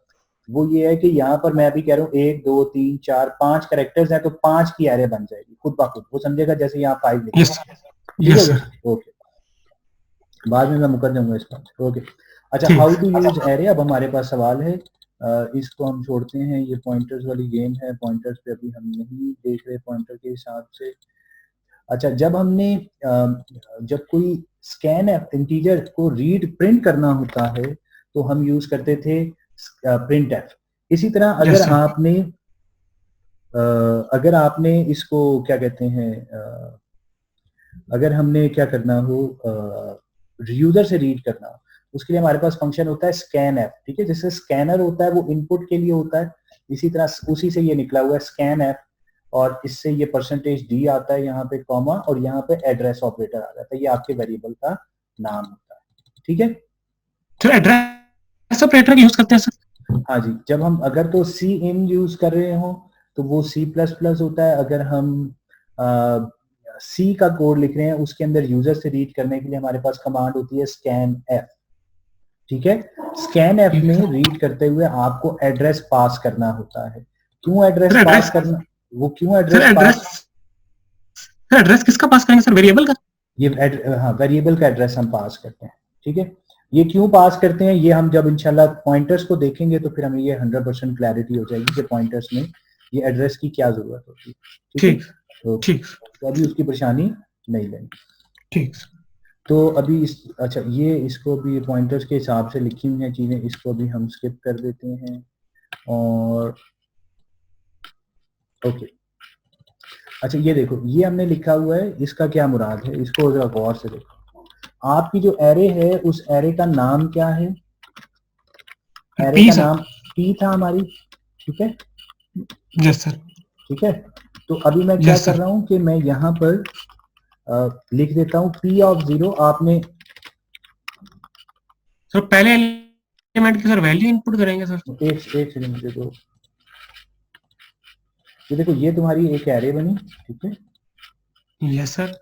वो ये है कि यहाँ पर मैं अभी कह रहा हूँ 1 2 3 4 5 कैरेक्टर्स हैं, तो 5 की एरे बन जाएगी खुद ब खुद, वो समझेगा जैसे यहाँ 5 लिखा यस है, सर, ठीक यस है? सर, ओके, बाद में मैं मुकर जाऊंगा इस बात, ओके। अच्छा, ठीक। हाउ टू यूज एरे, अब हमारे पास सवाल है, इसको हम छोड़ते हैं, ये पॉइंटर्स वाली गेम है, पॉइंटर्स पे अभी हम नहीं देख रहे पॉइंटर के हिसाब से। अच्छा, जब कोई स्कैन इंटीजर को रीड प्रिंट करना होता है तो हम यूज करते थे प्रिंट एफ। इसी तरह Yes, sir. अगर आपने इसको क्या कहते हैं, अगर हमने क्या करना हो, यूजर से रीड करना हो, उसके लिए हमारे पास फंक्शन होता है स्कैन एफ, ठीक है? जैसे स्कैनर होता है वो इनपुट के लिए होता है, इसी तरह उसी से ये निकला हुआ है स्कैन एफ, और इससे ये %d आता है यहाँ पे कॉमा, और यहाँ पे एड्रेस ऑपरेटर आ जाता है, ये आपके वेरिएबल का नाम होता है, ठीक है? सर एड्रेस ऑपरेटर यूज करते हैं सर? हाँ जी, जब हम अगर तो सी इन यूज कर रहे हो तो वो C++ होता है, अगर हम सी का कोड लिख रहे हैं उसके अंदर यूजर से रीड करने के लिए हमारे पास कमांड होती है स्कैन एफ, ठीक है? स्कैन एफ में रीड करते हुए आपको एड्रेस पास करना होता है। क्यों एड्रेस पास करना, वो क्यों एड्रेस पास, एड्रेस किसका पास करेंगे सर, वेरिएबल का? ये हाँ, वेरिएबल का एड्रेस हम पास करते हैं, ठीक है? ये क्यों पास करते हैं, ये हम जब इंशाल्लाह पॉइंटर्स को देखेंगे तो फिर हमें ये 100% क्लैरिटी हो जाएगी कि पॉइंटर्स में ये एड्रेस की क्या जरूरत होती है, ठीक है? ठीक, तो अभी उसकी परेशानी नहीं लेंगे, ठीक। तो अभी अच्छा, ये इसको भी पॉइंटर्स के हिसाब से लिखी हुई हैं चीजें, इसको भी हम स्किप कर देते हैं, और ओके। अच्छा, ये देखो, ये हमने लिखा हुआ है, इसका क्या मुराद है, इसको जरा गौर से देखो। आपकी जो एरे है उस एरे का नाम क्या है? एरे का नाम P था हमारी, ठीक है? Yes sir. ठीक है, तो अभी मैं क्या कर रहा हूं कि मैं यहाँ पर लिख देता हूँ P ऑफ 0। आपने सर पहले एलिमेंट की सर वैल्यू इनपुट करेंगे सर? एक सेकंड मुझे दो, ये देखो, ये तुम्हारी एक एरे बनी, ठीक है? Yes sir.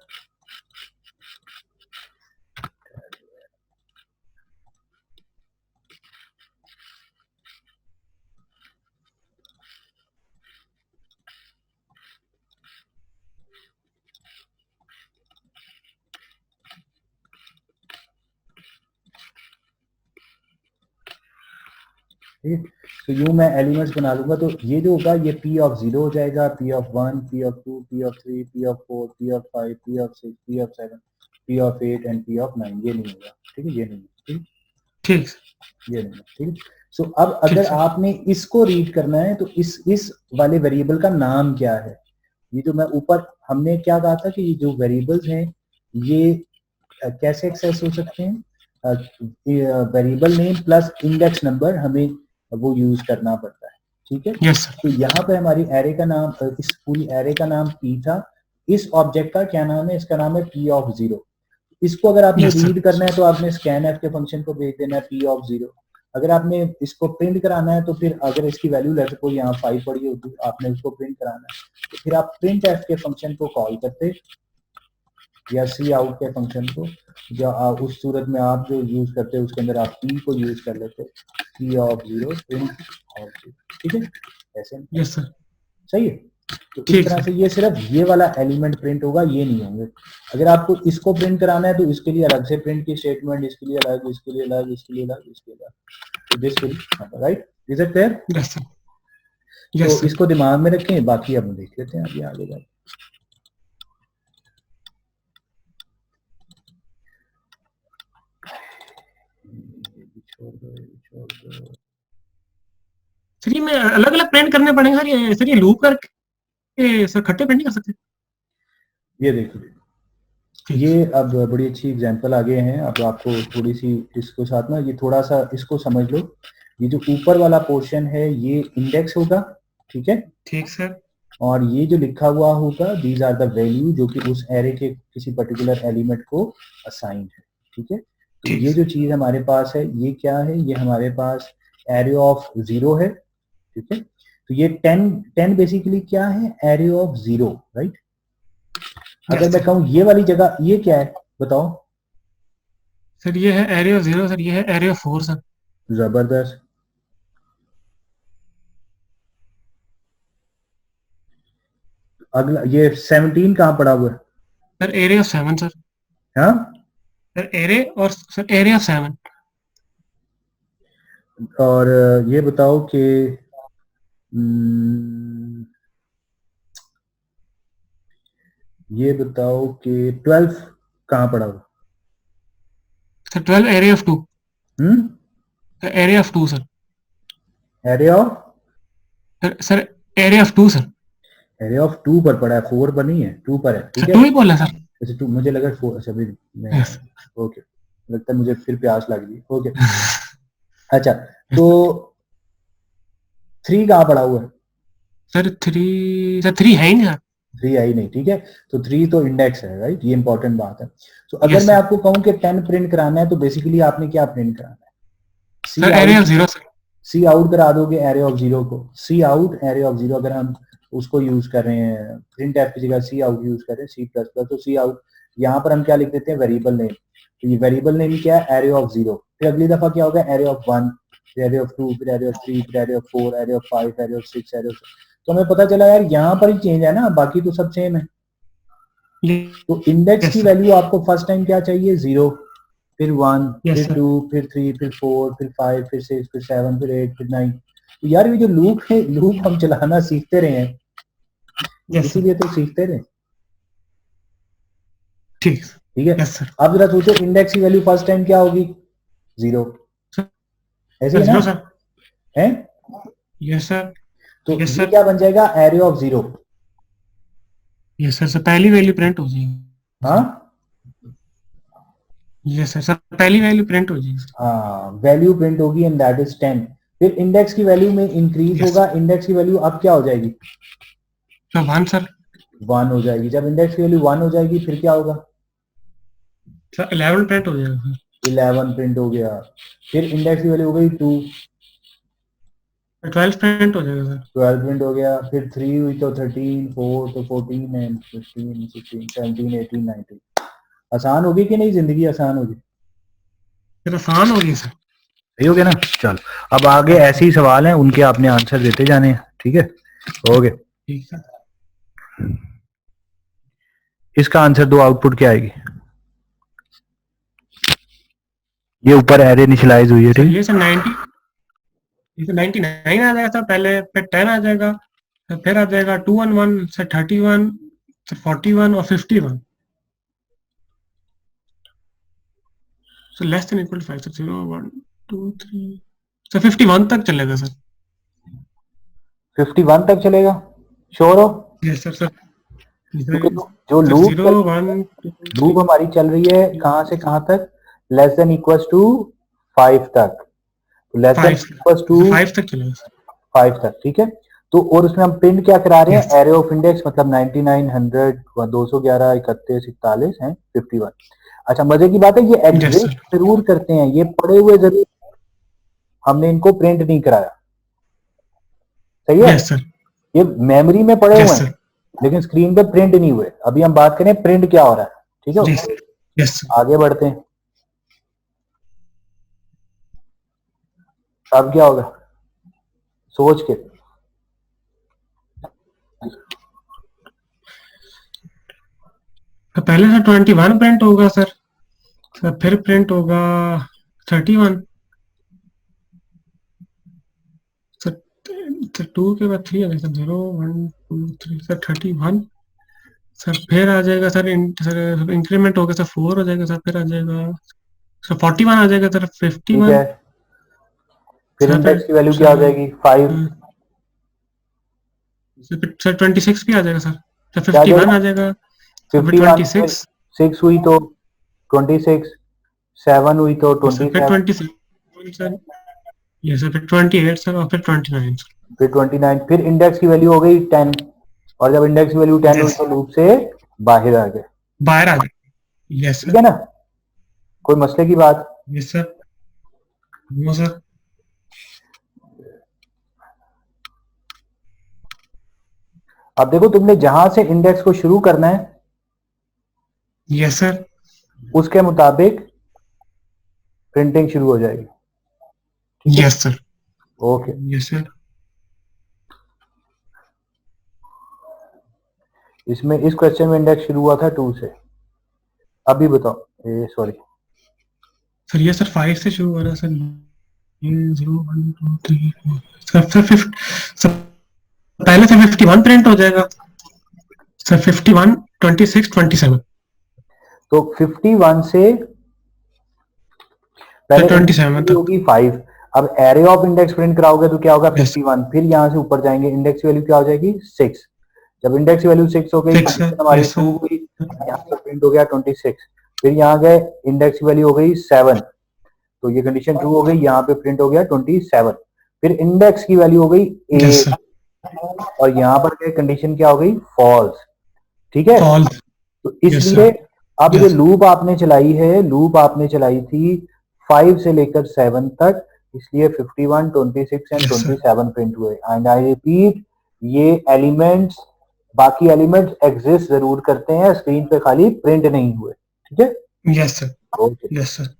ठीक, तो यूं मैं एलिमेंट्स बना लूंगा, तो ये जो होगा ये P ऑफ 0 हो जाएगा, P of 1, P of 2, P of 3, P of 4, P of 5, P of 6, P of 7, P of 8 and P of 9। ये नहीं होगा, ठीक है? ये नहीं, ठीक, ठीक, ये नहीं, ठीक। सो अब अगर आपने इसको रीड करना है तो इस वाले वेरिएबल का नाम क्या है? ये जो मैं ऊपर हमने क्या कहा था कि ये जो वेरिएबल्स हैं ये कैसे एक्सेस हो सकते हैं? Variable name plus index number हमें वो यूज करना पड़ता है, ठीक है? Yes sir. तो यहाँ पे हमारी एरे का नाम, इस पूरी एरे का नाम P था, इस ऑब्जेक्ट का क्या नाम है? इसका नाम है P ऑफ 0। इसको अगर आपने रीड करना है तो आपने स्कैन एफ के फंक्शन को भेज देना है P ऑफ 0। अगर आपने इसको प्रिंट कराना है तो फिर अगर इसकी वैल्यू लेटर को यहाँ 5 पड़ी होती, आपने उसको प्रिंट कराना है तो फिर आप प्रिंट एफ के फंक्शन को कॉल करते, या सी आउट के फंक्शन को, या उस सूरत में आप जो यूज करते हैं उसके अंदर आप P को यूज कर लेते, P ऑफ 0 प्रिंट ऑफ 0, ठीक है? ऐसे, यस सर, सही है? तो इस तरह से ये सिर्फ ये वाला एलिमेंट प्रिंट होगा, ये नहीं होंगे। अगर आपको इसको प्रिंट कराना है तो इसके लिए अलग से प्रिंट की स्टेटमेंट, इसके लिए अलग, इसके लिए अलग, इसके लिए अलग, इसके लिए अलग, तो this will, right? Is it clear? Yes sir, yes तो सर। इसको दिमाग में रखें, बाकी अब हम देख लेते हैं आगे आगे जाके। छोड़ दो, छोड़ दो। सर ये में अलग अलग प्रिंट करने पड़ेंगे सर ये लूप करके सर खट्टे प्रिंट नहीं कर सकते? ये देखो, ठीक। ये अब बड़ी अच्छी एग्जांपल आगे हैं। अब आपको थोड़ी सी इसको साथ ना, ये थोड़ा सा इसको समझ लो। ये जो ऊपर वाला पोर्शन है ये इंडेक्स होगा, ठीक है, ठीक सर। और ये जो लिखा हुआ होगा दीज आर द वैल्यू जो कि उस एरे के किसी पर्टिकुलर एलिमेंट को असाइंड है, ठीक है। तो ठीक ये जो चीज हमारे पास है ये क्या है, ये हमारे पास एरे ऑफ 0 है, ठीक है। तो ये 10 बेसिकली क्या है, एरे ऑफ 0, राइट। अगर यस मैं सर। कहूँ ये वाली जगह ये क्या है बताओ। सर ये है एरे ऑफ 0 सर, ये है एरे ऑफ 4 सर। जबरदस्त। अगला ये 17 कहाँ पड़ा हुआ है? Sir array of 7 sir. हाँ, सर एरे और सर एरे ऑफ 7। और ये बताओ कि हम्म, ये बताओ कि 12 कहाँ पड़ा हुआ? Sir 12 array of 2। Hmm, array of 2 sir. Array of sir array of 2 sir. Array of 2 पर पड़ा है, 4 पर नहीं है, 2 पर है, ठीक सर है। 2 ही बोला सर। अच्छा 2, मुझे लगा 4। अच्छा अभी मैं, यस। ओके, लगता है मुझे फिर प्यास लग गई, ओके। अच्छा तो 3 कहाँ पड़ा हुआ है? सर 3 सर 3 है ही नहीं सर। 3 आई नहीं, ठीक है। तो 3 तो इंडेक्स है, राइट, ये इंपॉर्टेंट बात है। तो अगर यस मैं सर। आपको कहूं कि 10 प्रिंट कराना है तो बेसिकली आपने क्या प्रिंट कराना है, C sir array out. Of 0 sir. Cout करा दोगे एरे ऑफ 0 को, सी आउट एरे ऑफ 0 अगर हम उसको यूज कर रहे हैं, प्रिंट एफ की जगह सी आउट यूज कर रहे हैं, सी प्लस प्लस, तो सी आउट यहाँ पर हम क्या लिख देते हैं, वेरिएबल नेम। तो ये वेरिएबल नेम क्या है, एरे ऑफ 0। फिर अगली दफा क्या होगा, एरे ऑफ 1, फिर एरे ऑफ 2, फिर एरे ऑफ 3, फिर array of 4, array of 5, array of 6, array of. तो हमें पता चला यार यहाँ पर ही चेंज है ना, बाकी तो सब सेम है। तो इंडेक्स यस की सर। वैल्यू आपको फर्स्ट टाइम क्या चाहिए, 0, फिर 1, यस फिर सर। 2, फिर 3, फिर 4, फिर 5, फिर 6, फिर 7, फिर 8, फिर 9। तो यार ये जो लूप है, लूप हम चलाना सीखते रहे हैं, यस सर। इसीलिए तो सीखते रहे, ठीक। ठीक है। Yes sir. अब जरा सोचो इंडेक्स की वैल्यू फर्स्ट टाइम क्या होगी, 0, ऐसे ही है ना, 0 सर। है। Yes sir. तो यस ये सर। क्या बन जाएगा, array of 0। Yes sir. Sir पहली वैल्यू प्रिंट हो जाएगी हाँ, सर। Yes sir. सर पहली वैल्यू प्रिंट हो जाएगी सर। हाँ वैल्यू प्रिंट होगी एंड दैट इज 10। फिर इंडेक्स की वैल्यू में इंक्रीज यस होगा, इंडेक्स की वैल्यू अब क्या हो जाएगी, सर 1 सर। 1 हो जाएगी। जब इंडेक्स की वैल्यू 1 हो जाएगी फिर क्या होगा, सर 11 प्रिंट हो जाएगा सर। 11 प्रिंट हो गया। फिर इंडेक्स की वैल्यू हो गई 2, 12 प्रिंट हो जाएगा सर। 12 प्रिंट हो गया। फिर 3 हुई तो 13, 4 तो 14 एंड 15, 16, 17, 18, 19। आसान होगी कि नहीं, जिंदगी आसान होगी, फिर आसान होगी सर। सही हो गया ना। चलो अब आगे ऐसे ही सवाल हैं, उनके आपने आंसर देते जाने हैं, ठीक है, ओके। ठीक है। इसका आंसर दो, आउटपुट क्या आएगी, ये ऊपर एरे इनिशियलाइज हुई है, सर ठीक ये सर 90, ये सर 99 आ जाएगा सर पहले, फिर 10 आ जाएगा, फिर आ जाएगा 211, सर 31, सर 41 और 51। Sir less than equal 5 sir 0 1 2 3 sir 51 तक चलेगा सर। 51 तक चलेगा, श्योर हो? Yes sir. सर क्योंकि जो सर लूप 0 1 2 लूप 3 हमारी चल रही है कहां से कहां तक, लेस देन इक्वल टू 5 तक, लेस देन 5 इक्वल टू 5 तक चलेगा सर। 5 तक, ठीक है। तो और उसमें हम प्रिंट क्या करा रहे यस हैं, एरे ऑफ इंडेक्स, मतलब 99, 100, 211, 31, 41 है 51। अच्छा मजे की बात है, ये यस एग्जिस्ट सर। जरूर करते हैं, ये पड़े हुए जरूर, हमने इनको प्रिंट नहीं कराया, सही है। Yes sir. ये मेमोरी में पड़े हुए यस हैं सर। लेकिन स्क्रीन पे प्रिंट नहीं हुए। अभी हम बात करें प्रिंट क्या हो रहा है, ठीक है। यस। Yes sir. आगे बढ़ते हैं, अब क्या होगा सोच के, तो पहले सर 21 प्रिंट होगा सर, फिर प्रिंट होगा 31 सर, सर 2 के बाद 3 आ जाएगा, 0 1 2 3 सर 31 सर, फिर आ जाएगा सर सर इंक्रीमेंट हो गया सर 4 हो जाएगा सर, फिर आ जाएगा सर 41 आ जाएगा सर, ठीक 51 है, फिर सर, इंडेक्स की वैल्यू क्या हो सर जाएगी 5, सर 26 भी आ जाएगा सर, सर क्या आ 51 जाएगा आ जाएगा सर, फिर 51, फिर 26 6 हुई तो 26, 7 हुई तो सर, फिर 27, 27 सर, ये सर फिर 28 सर, और फिर 29 सर। फिर 29, फिर इंडेक्स की वैल्यू हो गई 10, और जब इंडेक्स की वैल्यू 10 हुई यस, तो लूप से बाहर आ गए। बाहर आ जाएगा, यस ठीक सर, है ना, कोई मसले की बात? यस सर, नो सर, अब देखो तुमने जहां से इंडेक्स को शुरू करना है यस सर, उसके मुताबिक प्रिंटिंग शुरू हो जाएगी। ठीक है, yes sir, okay. Yes sir. इसमें इस क्वेश्चन में इंडेक्स शुरू हुआ था 2 से, अभी बताओ, सॉरी सर ये सर 5 से शुरू हो रहा है सर, ये 0 1 2 3 4 सर 50 सर, पहले से 51 प्रिंट हो जाएगा सर, 51 26 27 तो 51 से सर पहले 27 इंडेक्स तक, होगी 5, अब एरे ऑफ इंडेक्स प्रिंट कराओगे तो क्या होगा यस 51, फिर यहां से ऊपर जाएंगे, इंडेक्स की वैल्यू क्या हो जाएगी 6, जब इंडेक्स की वैल्यू 6 हो गई 6 सर, कंडीशन हमारी यस ट्रू सर, हुई, यहाँ से प्रिंट हो गया 26, फिर यहाँ गए इंडेक्स की वैल्यू हो गई 7, तो ये कंडीशन ट्रू हो गई, यहाँ पे प्रिंट हो गया 27, फिर इंडेक्स की वैल्यू हो गई यस 8, सर, और यहाँ पर गए कंडीशन क्या हो गई फॉल्स। ठीक है, फॉल, तो यस इसलिए सर, अब ये यस लूप आपने चलाई है, लूप आपने चलाई थी 5 से लेकर 7 तक, इसलिए 51 26 एंड यस सर, 27 प्रिंट हुए, एंड आई रिपीट ये एलिमेंट्स, बाकी एलिमेंट्स एग्जिस्ट जरूर करते हैं, स्क्रीन पे खाली प्रिंट नहीं हुए। ठीक है, yes sir, okay. Yes sir.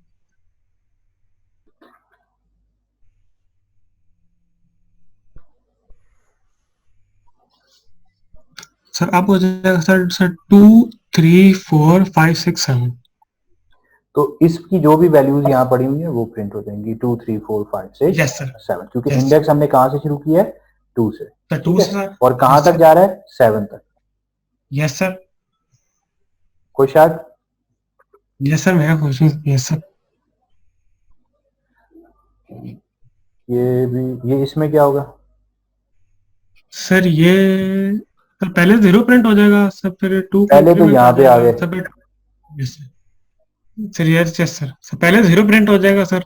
Sir अब हो जाएगा सर, सर 2 3 4 5 6 7 तो इसकी जो भी वैल्यूज यहाँ पड़ी हुई है वो प्रिंट हो जाएंगी 2 3 4 5 6 यस सर, 7, क्योंकि यस इंडेक्स हमने कहाँ से शुरू किया है 2 से। सर, ठीक 2 है, से सर, और कहाँ यस तक सर, जा रहा है 7 तक, यस सर, कोई शायद? यस सर, मैं खुश हूँ, यस सर। ये भी, ये इसमें क्या होगा? सर ये सर पहले 0 प्रिंट हो जाएगा सर, फिर 2 का पहले तो इंक्रीमेंट आ यहाँ पे आ जाएगा गए, sir, yes sir, yes yes sir, sir पहले 0 प्रिंट हो जाएगा सर,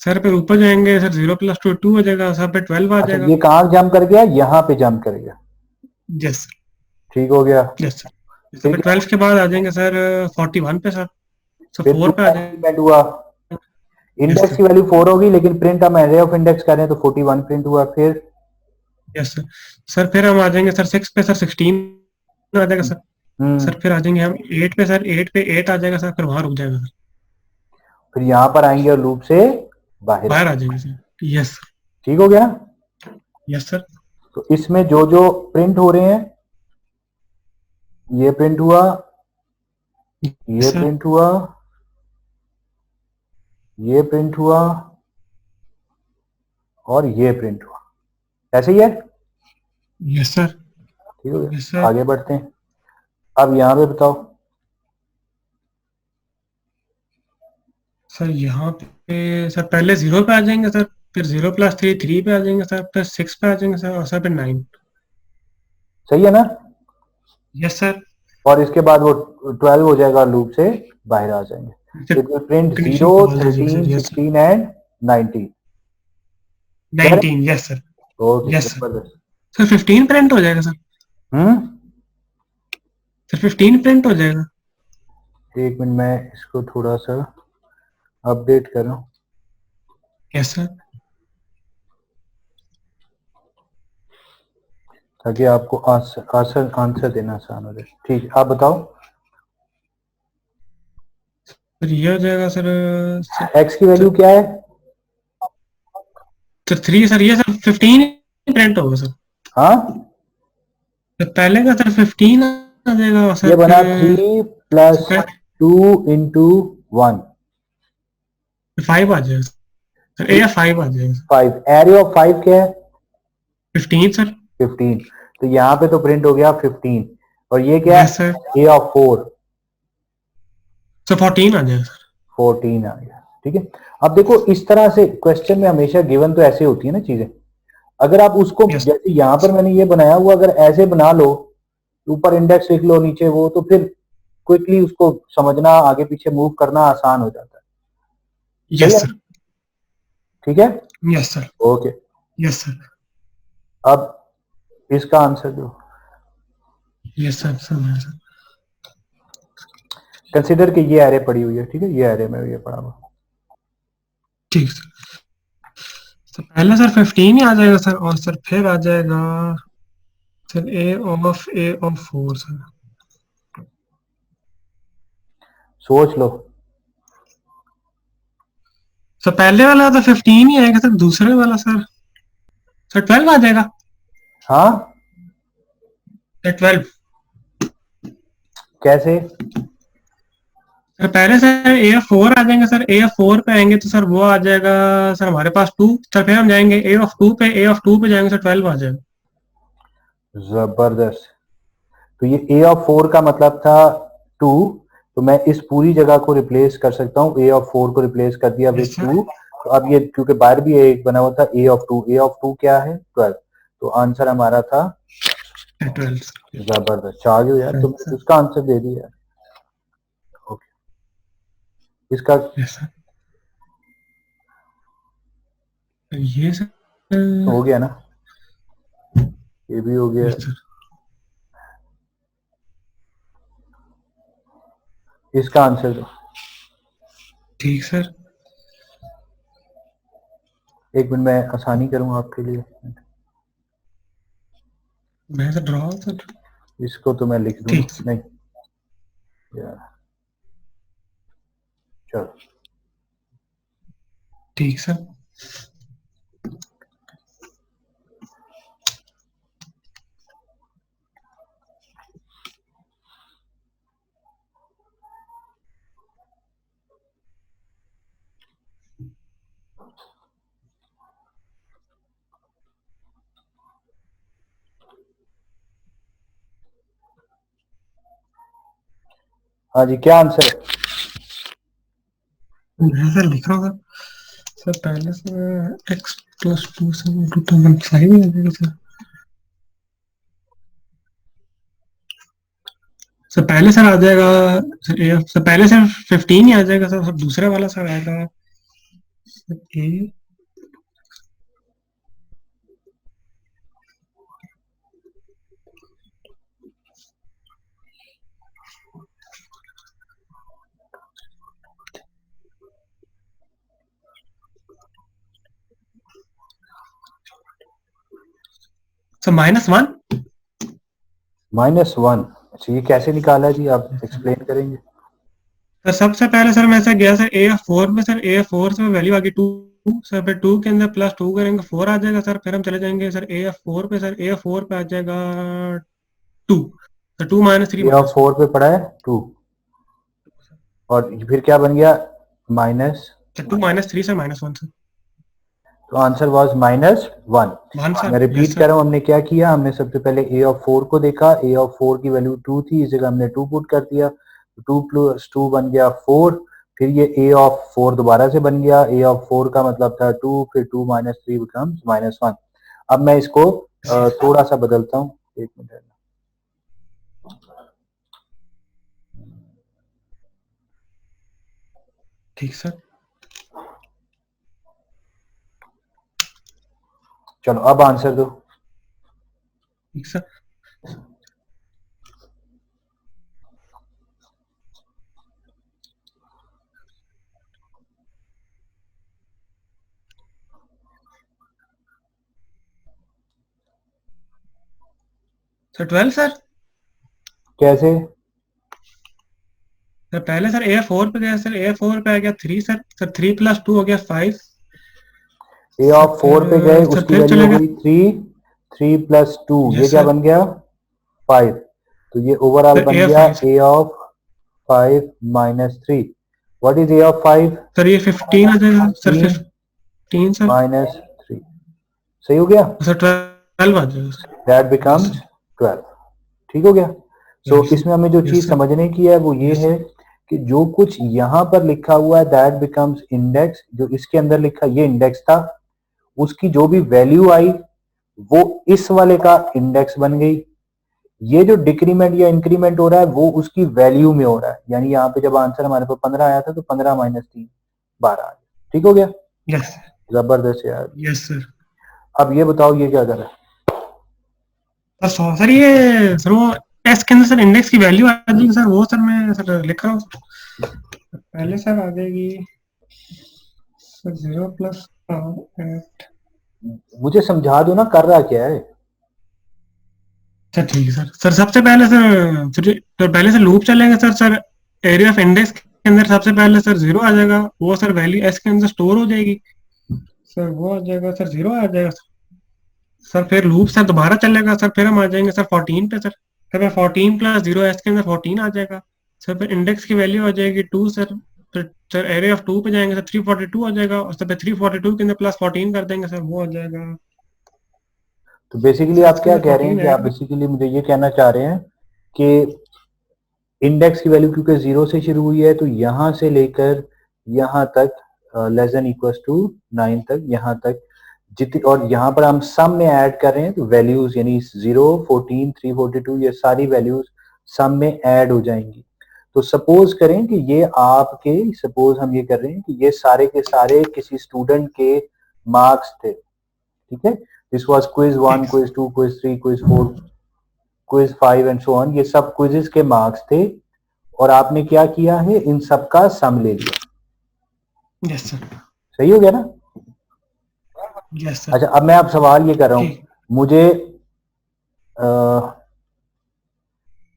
सर फिर ऊपर जाएंगे सर, 0 + 2 2 हो जाएगा सर, फिर 12 आ अच्छा जाएगा, ये कहाँ जंप कर गया, यहाँ पे जंप कर गया, यस ठीक हो गया। यस सर, फिर फिर क्या 12 के बाद आ जाएंगे सर 41 पे सर, सर फिर 4 टू पे आ का जाएंगे, इंक्रीमेंट हुआ, यस इंडेक्स सर, की वैल्यू 4 होगी, लेकिन प्रिंट हम एरे ऑफ इंडेक्स कर रहे हैं तो 41 प्रिंट हुआ, फिर यस सर, सर फिर हम आ जाएंगे सर 6 पे सर, 16 आ जाएगा सर, हम्म सर फिर आ जाएंगे हम 8 पे सर, 8 पे 8 आ जाएगा सर, फिर वहां रुक जाएगा सर, फिर यहाँ पर आएंगे और लूप से बाहर बाहर आएंगे। आ जाएंगे सर, यस ठीक हो गया ना, यस सर, तो इसमें जो जो प्रिंट हो रहे हैं, ये प्रिंट हुआ, ये सर, प्रिंट हुआ, ये प्रिंट हुआ, और ये प्रिंट हुआ, ऐसे ही है। यस सर, ठीक हो गया, यस सर, आगे बढ़ते हैं। अब यहाँ पे बताओ, सर यहाँ पे सर पहले 0 पे आ जाएंगे सर, फिर 0 + 3 3 पे आ जाएंगे सर, फिर 6 पे आ जाएंगे सर, और सर फिर 9, सही है ना, यस सर, और इसके बाद वो 12 हो जाएगा, लूप से बाहर आ जाएंगे, फिर it will print condition 0 false हो जाएगी 13 sir, yes sir, 16 and 19। 19, yes sir, okay, yes sir, जबरदस्त। सर 15 प्रिंट हो जाएगा सर, हम्म सर 15 प्रिंट हो जाएगा, एक मिनट, मैं इसको थोड़ा सा अपडेट कर रहा हूँ, यस सर, ताकि आपको आंसर देना आसान हो जाए। ठीक है, आप बताओ, सर ये हो जाएगा सर, एक्स की वैल्यू क्या है? सर 3 सर, ये सर 15 प्रिंट होगा सर, हाँ, तो पहले का सर 15 आ जाएगा, और ये सर बना फिर 3 + 2 × 1 5 आ जाएगा सर, ए 5 आ जाएगा, 5, एरे ऑफ 5 क्या है? 15 सर। 15, तो यहाँ पे तो प्रिंट हो गया 15, और ये क्या यस है, सर। ए ऑफ 4, सर 14 आ जाएगा सर। 14 आ गया। ठीक है, अब देखो इस तरह से क्वेश्चन में हमेशा गिवन तो ऐसे होती है ना चीजें, अगर आप उसको यस जैसे यहाँ पर मैंने ये बनाया हुआ अगर ऐसे बना लो, ऊपर इंडेक्स लिख लो नीचे वो, तो फिर क्विकली उसको समझना आगे पीछे मूव करना आसान हो जाता है। सही यस है, सर। ठीक है, yes sir. Okay. Yes sir. अब इसका आंसर दो। Yes sir sir. कंसिडर कि ये एरे पड़ी हुई है, ठीक है, ये एरे में ये पड़ा हुआ। ठीक सर। तो पहले सर 15 ही आ जाएगा सर, और सर फिर आ जाएगा सर ए ऑफ 4 सर। सोच लो। सर पहले वाला तो 15 ही आएगा सर, दूसरे वाला सर सर 12 आ जाएगा। हाँ, सर 12। कैसे? सर पहले सर ए ऑफ 4 आ जाएंगे सर, ए ऑफ 4 पे आएंगे तो सर वो आ जाएगा सर हमारे पास 2, सर फिर हम जाएंगे ए ऑफ 2 पे जाएंगे सर 12 आ जाएगा। जबरदस्त। तो ये ए ऑफ 4 का मतलब था 2, तो मैं इस पूरी जगह को रिप्लेस कर सकता हूँ, ए ऑफ 4 को रिप्लेस कर दिया विद यस सर। 2। तो अब ये क्योंकि बाहर भी एक बना हुआ था ए ऑफ 2, ए ऑफ 2 क्या है 12, तो आंसर हमारा था 12। जबरदस्त। चार्ज हो यार, तुमने उसका आंसर दे दिया। ओके, इसका यस सर। ये सर हो गया ना, ये भी हो गया। Yes sir. इसका आंसर दो। ठीक सर। एक मिनट मैं आसानी करूँ आपके लिए, मैं सर ड्रॉ सर। इसको तो मैं लिख दूँ ना, ठीक नहीं यार, चलो। ठीक सर। हाँ जी, क्या आंसर है? मैं सर लिख रहा हूँ सर पहले सर एक्स प्लस 2 से 2.5 ही आ जाएगा सर। सर पहले सर आ जाएगा सर ए, सर पहले सर 15 ही आ जाएगा सर, सर दूसरे वाला सर आएगा सर ए सर -1। -1। अच्छा, ये कैसे निकाला है जी, आप एक्सप्लेन करेंगे? सर सबसे पहले सर मैं सर गया सर ए ऑफ 4 में, सर ए ऑफ 4 से वैल्यू आ गई 2, सर फिर 2 के अंदर प्लस 2 करेंगे 4 आ जाएगा सर, फिर हम चले जाएंगे सर ए ऑफ 4 पे, सर ए ऑफ 4 पे आ जाएगा 2, सर 2 -3 ए ऑफ 4 पे पड़ा है 2, और फिर क्या बन गया माइनस, सर 2 -3 सर -1 सर तो आंसर वाज -1। 1 सर। मैं रिपीट यस कर सर। रहा हूँ, हमने क्या किया, हमने सबसे पहले ए ऑफ 4 को देखा, ए ऑफ 4 की वैल्यू 2 थी, इस जगह हमने 2 पुट कर दिया, 2 प्लस 2 बन गया 4, फिर ये ए ऑफ 4 दोबारा से बन गया, ए ऑफ 4 का मतलब था 2, फिर 2 -3 बिकम्स -1। अब मैं इसको थोड़ा सा बदलता हूँ, एक मिनट। ठीक सर। चलो अब आंसर दो। ठीक सर। Sir 12 sir. कैसे? सर पहले सर ए 4 पे गया सर, ए 4 पे आ गया 3 सर, सर 3 + 2 हो गया 5, ए सर ऑफ 4 पे गए, फिर उसकी फिर वैल्यू चले हो गए। गई 3, 3 + 2 ये यस क्या सर। बन गया 5, तो ये ओवरऑल सर बन ए गया 5 A of 5 -3। What is A of 5? Sir ये 15 आ जाएगा सर, 15 15 सर। -3, सही हो गया। सर 12 आ जाएगा। That becomes 12। ठीक हो गया। सो Yes, इसमें हमें जो yes चीज sir, समझने की है वो ये yes है sir, कि जो कुछ यहाँ पर लिखा हुआ है दैट बिकम्स इंडेक्स, जो इसके अंदर लिखा ये इंडेक्स था, उसकी जो भी वैल्यू आई वो इस वाले का इंडेक्स बन गई। ये जो डिक्रीमेंट या इंक्रीमेंट हो रहा है वो उसकी वैल्यू में हो रहा है, यानी यहाँ पे जब आंसर हमारे पास 15 आया था तो 15 माइनस 3 12 आ गया। ठीक हो गया। yes, जबरदस्त यार। yes sir। अब ये बताओ ये क्या कर रहा है? सर ये सर वो एस के अंदर सर इंडेक्स की वैल्यू आ जाएगी सर, वो सर मैं सर लिख रहा हूँ। पहले सर आ जाएगी सर 0 प्लस मुझे समझा दो ना कर रहा क्या है। सर ठीक है सर सबसे पहले सर पहले से लूप चलेंगे सर एरिया ऑफ इंडेक्स के अंदर सबसे पहले सर 0 आ जाएगा, वो सर वैल्यू एस के अंदर स्टोर हो जाएगी सर, वो आ जाएगा सर 0 आ जाएगा सर फिर लूप सर दोबारा चलेगा सर, फिर हम आ जाएंगे सर 14 पे सर 14 प्लस 0 एस के अंदर 14 आ जाएगा सर, फिर इंडेक्स की वैल्यू आ जाएगी 2 सर, फिर सर एरिया ऑफ 2 पे जाएंगे सर 342 आ जाएगा, और सर 342 के अंदर प्लस 14 कर देंगे सर, वो आ जाएगा तो बेसिकली सर आप इसके क्या अंदर कह रहे हैं 14 कि आप ऐड। बेसिकली मुझे ये कहना चाह रहे हैं कि इंडेक्स की वैल्यू क्योंकि 0 से शुरू हुई है तो यहां से लेकर यहां तक लेस देन इक्वल्स टू 9 तक, यहां तक जितनी, और यहाँ पर हम सम में ऐड कर रहे हैं तो वैल्यूज यानी 0 14 342 ये सारी वैल्यूज सम में ऐड हो जाएंगी। तो सपोज करें कि ये आपके, सपोज हम ये कर रहे हैं कि ये सारे के सारे किसी स्टूडेंट के मार्क्स थे। ठीक है। दिस वाज क्विज 1 ठीक है quiz 2 quiz 3 quiz 4 quiz 5 and so on, ये सब क्विजेस के मार्क्स थे और आपने क्या किया है इन सब का सम ले लिया। यस सर, सही हो गया ना। यस सर अच्छा अब मैं आप सवाल ये कर रहा हूं, ठीक मुझे अ,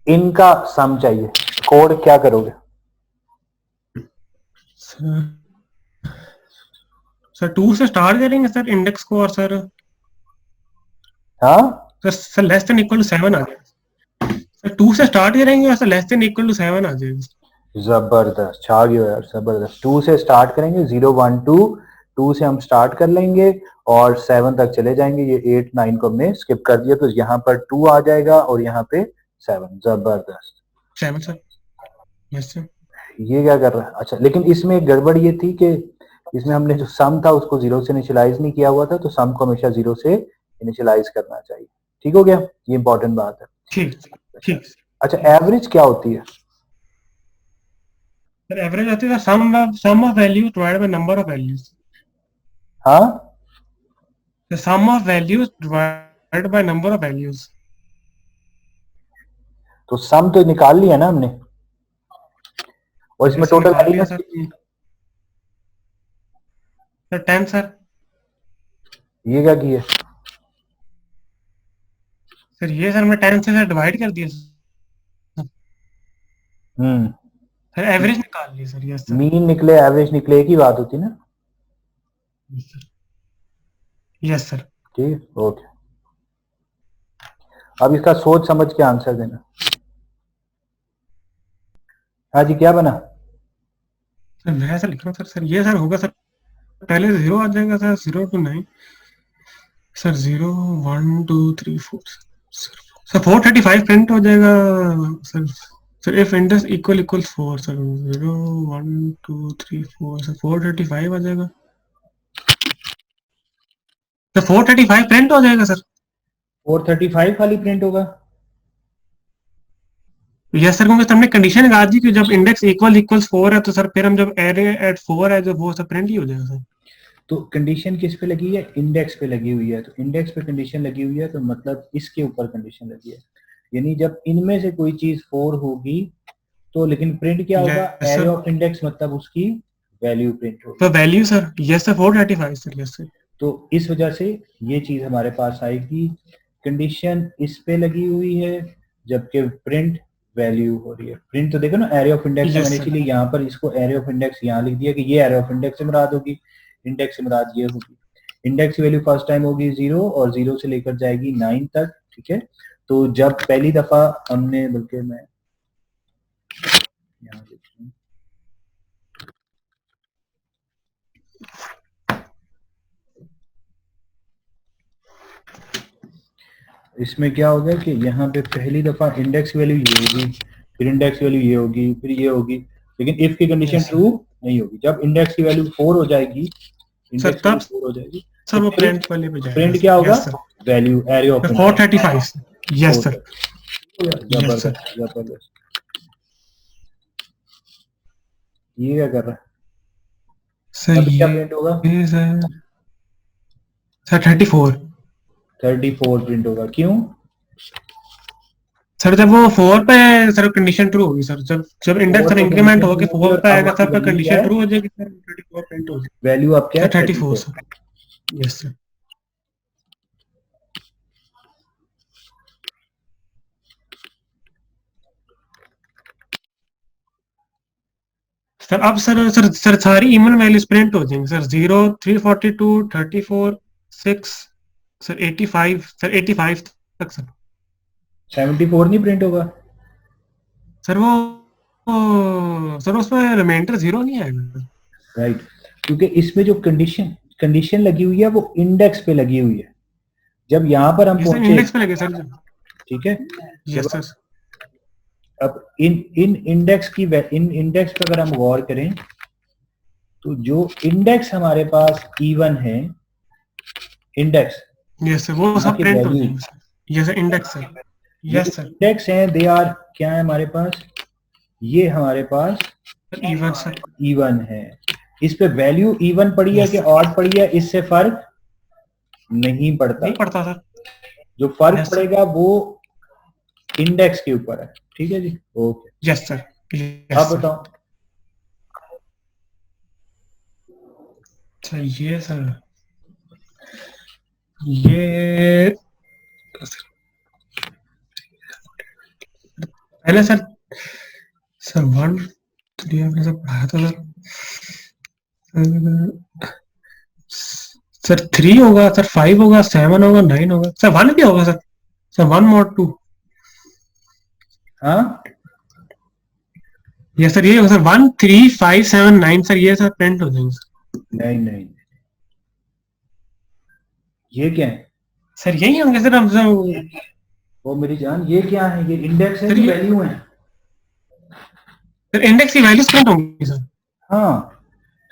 इनका सम चाहिए, कोड क्या करोगे? सर। सर 2 से स्टार्ट करेंगे सर इंडेक्स को, और हाँ sir less than equal to 7 आ जाएगा सर, 2 से स्टार्ट करेंगे और sir less than equal to 7 आ जाएगा। जबरदस्त छा गए हो यार, जबरदस्त। 2 से स्टार्ट करेंगे, 0 1 2, 2 से हम स्टार्ट कर लेंगे और 7 तक चले जाएंगे। ये 8 9 को हमने स्किप कर दिया तो यहाँ पर 2 आ जाएगा और यहाँ पे 7। जबरदस्त। 7 सर, यस सर, ये क्या कर रहा है? अच्छा लेकिन इसमें एक गड़बड़ ये थी कि इसमें हमने जो सम था उसको 0 से इनिशियलाइज नहीं किया हुआ था, तो सम को हमेशा 0 से इनिशियलाइज करना चाहिए। ठीक हो गया, ये इंपॉर्टेंट बात है। ठीक अच्छा, ठीक अच्छा ठीक एवरेज क्या होती है? सर एवरेज होती है sum of value divided by number of values, हाँ the sum of values divided by number of values. तो सम तो निकाल लिया ना हमने, और इसमें जैसे टोटल निकाल लिया एलिमेंट्स सर, कितनी है? सर 10 सर, ये क्या की है? सर ये सर मैं 10 से सर डिवाइड कर दिया हम्म। सर, एवरेज निकाल लिया सर, यस सर, मीन निकले एवरेज निकले एक ही बात होती है ना। Yes sir. ठीक ओके। अब इसका सोच समझ के आंसर देना। हाँ जी क्या बना? सर मैं ऐसा लिख रहा हूँ सर ये सर होगा सर, पहले 0 आ जाएगा sir 0 to 9 sir, 0 1 2 3 4 sir 435 print हो जाएगा sir, sir if index equal equals 4 sir, 0 1 2 3 4 sir 435 आ जाएगा सर, 435 प्रिंट हो जाएगा सर। 435 खाली प्रिंट होगा? यस सर, क्योंकि हमने कंडीशन लगा दी कि जब इंडेक्स इक्वल इक्वल्स 4 है तो सर फिर हम जब एरे एट 4 है जो वो सब प्रिंट ही हो जाएगा सर। तो कंडीशन किस पे लगी है? इंडेक्स पे लगी हुई है, तो इंडेक्स पे कंडीशन लगी हुई है तो मतलब इसके ऊपर कंडीशन लगी है, यानी जब इनमें से कोई चीज 4 होगी तो लेकिन प्रिंट क्या होगा? Yes array sir, of index मतलब उसकी वैल्यू प्रिंट होगी। तो value sir, yes sir 435 sir, yes sir, तो इस वजह से ये चीज हमारे पास आएगी, कंडीशन इस पे लगी हुई है जबकि प्रिंट वैल्यू हो रही है। प्रिंट तो देखो ना एरे ऑफ इंडेक्स है, यस मैंने सर, इसीलिए यहाँ पर इसको एरे ऑफ इंडेक्स यहाँ लिख दिया कि ये एरे ऑफ इंडेक्स से मुराद होगी, इंडेक्स से मुराद ये होगी। इंडेक्स की वैल्यू फर्स्ट टाइम होगी 0 और 0 से लेकर जाएगी 9 तक। ठीक है। तो जब पहली दफा हमने, बल्कि मैं यहाँ लिख दूं, इसमें क्या होगा कि यहाँ पे पहली दफा इंडेक्स की वैल्यू ये होगी, फिर इंडेक्स की वैल्यू ये होगी, फिर ये होगी, लेकिन इफ की कंडीशन Yes, sir. ट्रू नहीं होगी। जब इंडेक्स की वैल्यू 4 हो जाएगी, सर इंडेक्स की तब वैल्यू 4 हो जाएगी, सर तो वो प्रिंट प्रिंट वाले पे जाएगा प्रिंट सर. क्या होगा? Yes sir. Value array of condition. 435. Yes sir. Yes sir. जबरदस्त जबरदस्त। ये क्या कर रहा है? सर अब क्या प्रिंट होगा? ये सर 34. 34 प्रिंट होगा। क्यों? सर जब वो 4 पे सर कंडीशन ट्रू होगी सर. जब जब इंडेक्स 4 सर पे इंक्रीमेंट कंडीशन होगी ट्रू होगी 4 और पे अब आएगा आपकी सर, पर वैल्यू क्या कंडीशन है? ट्रू हो जाएगी सर, 34 प्रिंट होगी. वैल्यू अब क्या है? Sir 34 sir. Yes sir. Sir अब सर सारी इवन वैल्यूज प्रिंट हो जाएंगी सर. 0, 342, 34, 6, सर 85, सर 85 तक सर. 74 नहीं प्रिंट होगा? सर सर उसमें रिमाइंडर 0 नहीं आएगा. राइट, क्योंकि इसमें जो कंडीशन कंडीशन लगी हुई है वो इंडेक्स पे लगी हुई है। जब यहाँ पर हम ये सर पहुंचे, इंडेक्स पे लगे सर. ठीक है, यस जब सर. अब इन इंडेक्स की इन इंडेक्स पर अगर हम गौर करें तो जो इंडेक्स हमारे पास इवन है, इंडेक्स यस सर वो यहाँ सब की प्रिंट हो वैल्यू, जाएंगे sir. Yes sir index sir. ये यस सर. इंडेक्स हैं, दे आर क्या है हमारे पास? ये हमारे पास इवन सर. इवन है। इस पे वैल्यू इवन पड़ी है Yes, कि sir. ऑड पड़ी है, इससे फर्क नहीं पड़ता। नहीं पड़ता सर. जो फर्क Yes, sir. पड़ेगा वो इंडेक्स के ऊपर है। ठीक है जी, ओके। Yes sir. यस अब सर. बताओ। अच्छा ये सर, ये पहले सर 1 3 आपने सब पढ़ाया था सर 3 होगा सर, 5 होगा, 7 होगा, 9 होगा सर, 1 भी होगा सर. Sir 1 mod 2. हाँ, ये सर ये होगा सर 1 3 5 7 9 सर. ये सर प्रिंट हो जाएंगे सर. नहीं नहीं, ये क्या है? सर यही होंगे सर. हम सर वो मेरी जान, ये क्या है? ये इंडेक्स है सर कि ये वैल्यू है? सर इंडेक्स की वैल्यूज प्रिंट होंगी सर. हाँ,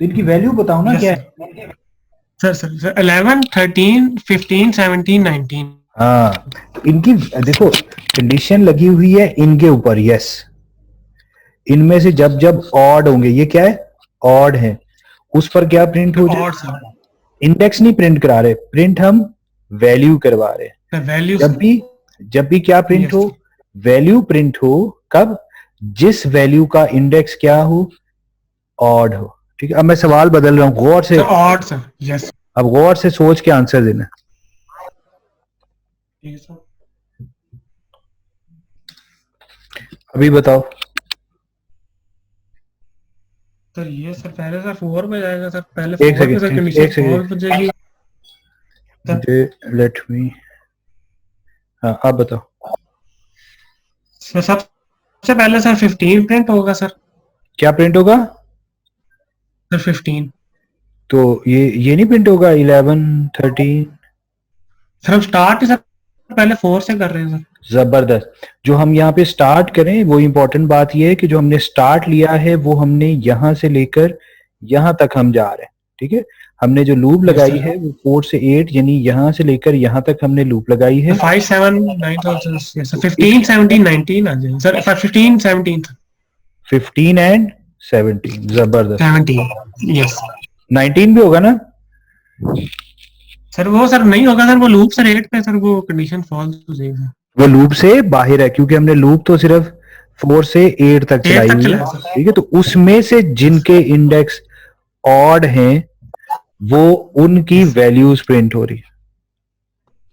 तो इनकी वैल्यू बताओ ना Yes, क्या sir. है? सर 11 13 15 17 19. हाँ, इनकी देखो कंडीशन लगी हुई है इनके ऊपर। यस, इनमें से जब जब ऑड होंगे, ये क्या है? ऑड है, उस पर क्या प्रिंट हो जाए? और सर इंडेक्स नहीं प्रिंट करा रहे, प्रिंट हम वैल्यू करवा रहे हैं। वैल्यूज. जब भी क्या प्रिंट Yes, हो? वैल्यू प्रिंट हो। कब? जिस वैल्यू का इंडेक्स क्या हो? ऑड हो। ठीक है, अब मैं सवाल बदल रहा हूं, गौर से। Sir odd sir. यस. अब गौर से सोच के आंसर देना। ठीक है सर. अभी बताओ। सर ये सर पहले सर 4 पे जाएगा सर. पहले एक 4 पे सर सेकंड, कंडीशन एक सेकंड। 4 पे जाएगी. लेट मी, हाँ आप बताओ। सर सबसे पहले सर 15 प्रिंट होगा सर. क्या प्रिंट होगा? सर 15. तो ये नहीं प्रिंट होगा? 11 13? सर हम स्टार्ट सर पहले 4 से कर रहे हैं सर. जबरदस्त। जो हम यहाँ पे स्टार्ट करें, वो इंपॉर्टेंट बात ये है कि जो हमने स्टार्ट लिया है वो हमने यहां से लेकर यहां तक हम जा रहे हैं। ठीक है, हमने जो लूप लगाई है वो 4 से 8, यानी यहां से लेकर यहां तक हमने लूप लगाई है। 5 7 9 सर 15 17 19 आ जाएंगे सर. 15 17 15 एंड 17, जबरदस्त। 17. यस 19 भी होगा ना? सर. वो सर नहीं होगा सर, वो लूप सर 8 पे सर वो कंडीशन फॉल्स हो जाएगी. वो लूप से बाहर है, क्योंकि हमने लूप तो सिर्फ 4 से 8 तक 8 चलाई तक हुई है। चलाया सर. ठीक है, तो उसमें से जिनके इंडेक्स ऑड हैं वो उनकी वैल्यूज प्रिंट हो रही है।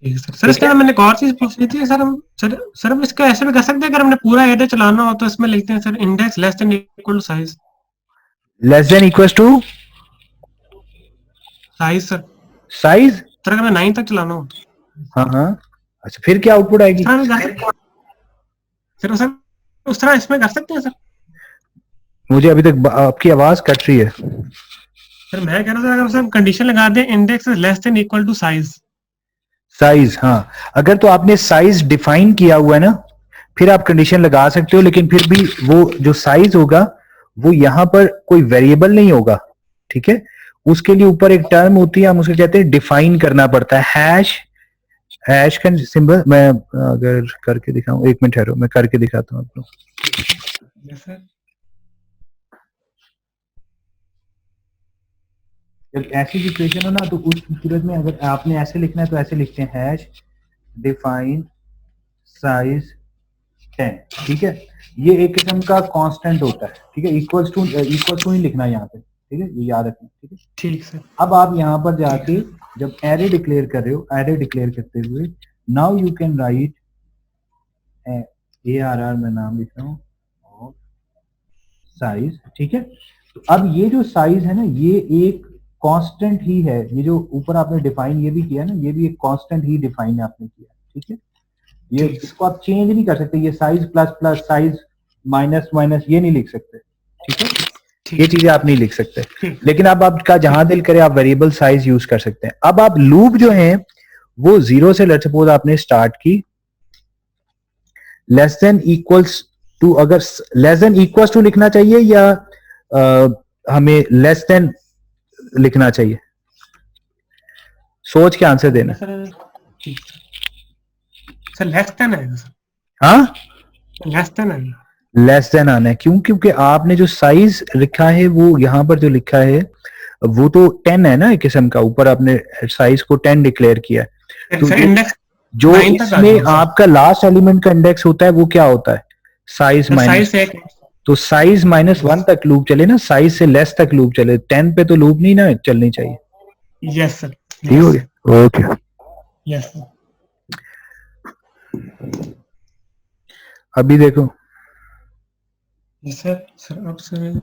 ठीक है सर. सर इसके बाद मैंने एक और चीज पूछनी थी सर. हम इसको ऐसे भी कर सकते हैं, अगर हमने पूरा एरे चलाना हो तो इसमें लिखते हैं sir index less than equal to size. Less than equal to size sir. Size? Sir अगर मैं 9 तक चलाना हो तो हाँ हाँ, अच्छा फिर क्या आउटपुट आएगी? सर हम कर सकते हैं सर. उस तरह इसमें कर सकते हैं सर. मुझे अभी तक आपकी आवाज कट रही है। सर मैं कह रहा था अगर हम कंडीशन लगा दें index less than equal to size. Size, हाँ, अगर तो आपने साइज डिफाइन किया हुआ है ना, फिर आप कंडीशन लगा सकते हो, लेकिन फिर भी वो जो साइज होगा वो यहाँ पर कोई वेरिएबल नहीं होगा, ठीक है। उसके लिए ऊपर एक टर्म होती है, हम उसको कहते हैं डिफाइन करना पड़ता है, हैश। हैश का सिंबल मैं अगर करके दिखाऊं, एक मिनट ठहरो, मैं करके दिखाता हूँ आपको। Yes, sir. जब ऐसी सिचुएशन हो ना, तो उस सूरत में अगर आपने ऐसे लिखना है तो ऐसे लिखते हैं, हैश डिफाइन साइज 10, ठीक है। ये एक किस्म का कांस्टेंट होता है, ठीक है, इक्वल्स टू ही लिखना है यहाँ पे, ठीक है, ये याद रखना, ठीक है। ठीक सर। अब आप यहाँ पर जाके जब एरे डिक्लेयर कर रहे हो, एरे डिक्लेयर करते हुए now you can write ARR, मैं नाम लिख रहा हूँ, और साइज, ठीक है। तो अब ये जो साइज है ना, ये एक कांस्टेंट ही है, ये जो ऊपर आपने डिफाइन ये भी किया ना, ये भी एक कांस्टेंट ही डिफाइन आपने किया, ठीक है। ये इसको आप चेंज नहीं कर सकते, ये size plus plus, size minus minus, ये नहीं लिख सकते, ठीक है। ये चीजें आप नहीं लिख सकते, लेकिन अब आपका जहां दिल करे आप वेरिएबल साइज यूज कर सकते हैं। अब आप लूप जो है वो 0 से, लेट्स सपोज आपने स्टार्ट की, लेस देन इक्वल्स टू, अगर लेस देन इक्वल्स टू लिखना चाहिए या हमें लेस देन लिखना चाहिए, सोच के आंसर देना। सर लेस देन है सर। हाँ, लेस देन है। लेस देन आना है, क्यों? क्योंकि आपने जो साइज लिखा है वो यहाँ पर जो लिखा है वो तो 10 है ना, एक किस्म का, ऊपर आपने साइज को 10 डिक्लेयर किया है, तो इंडेक्स जो इसमें आपका लास्ट एलिमेंट का इंडेक्स होता है वो क्या होता है, साइज माइनस। तो साइज -1 तक लूप चले ना, साइज से लेस तक लूप चले, 10 पे तो लूप नहीं ना चलनी चाहिए। Yes sir. ठीक हो गया, ओके। Yes sir. अभी देखो सर, सर अब सर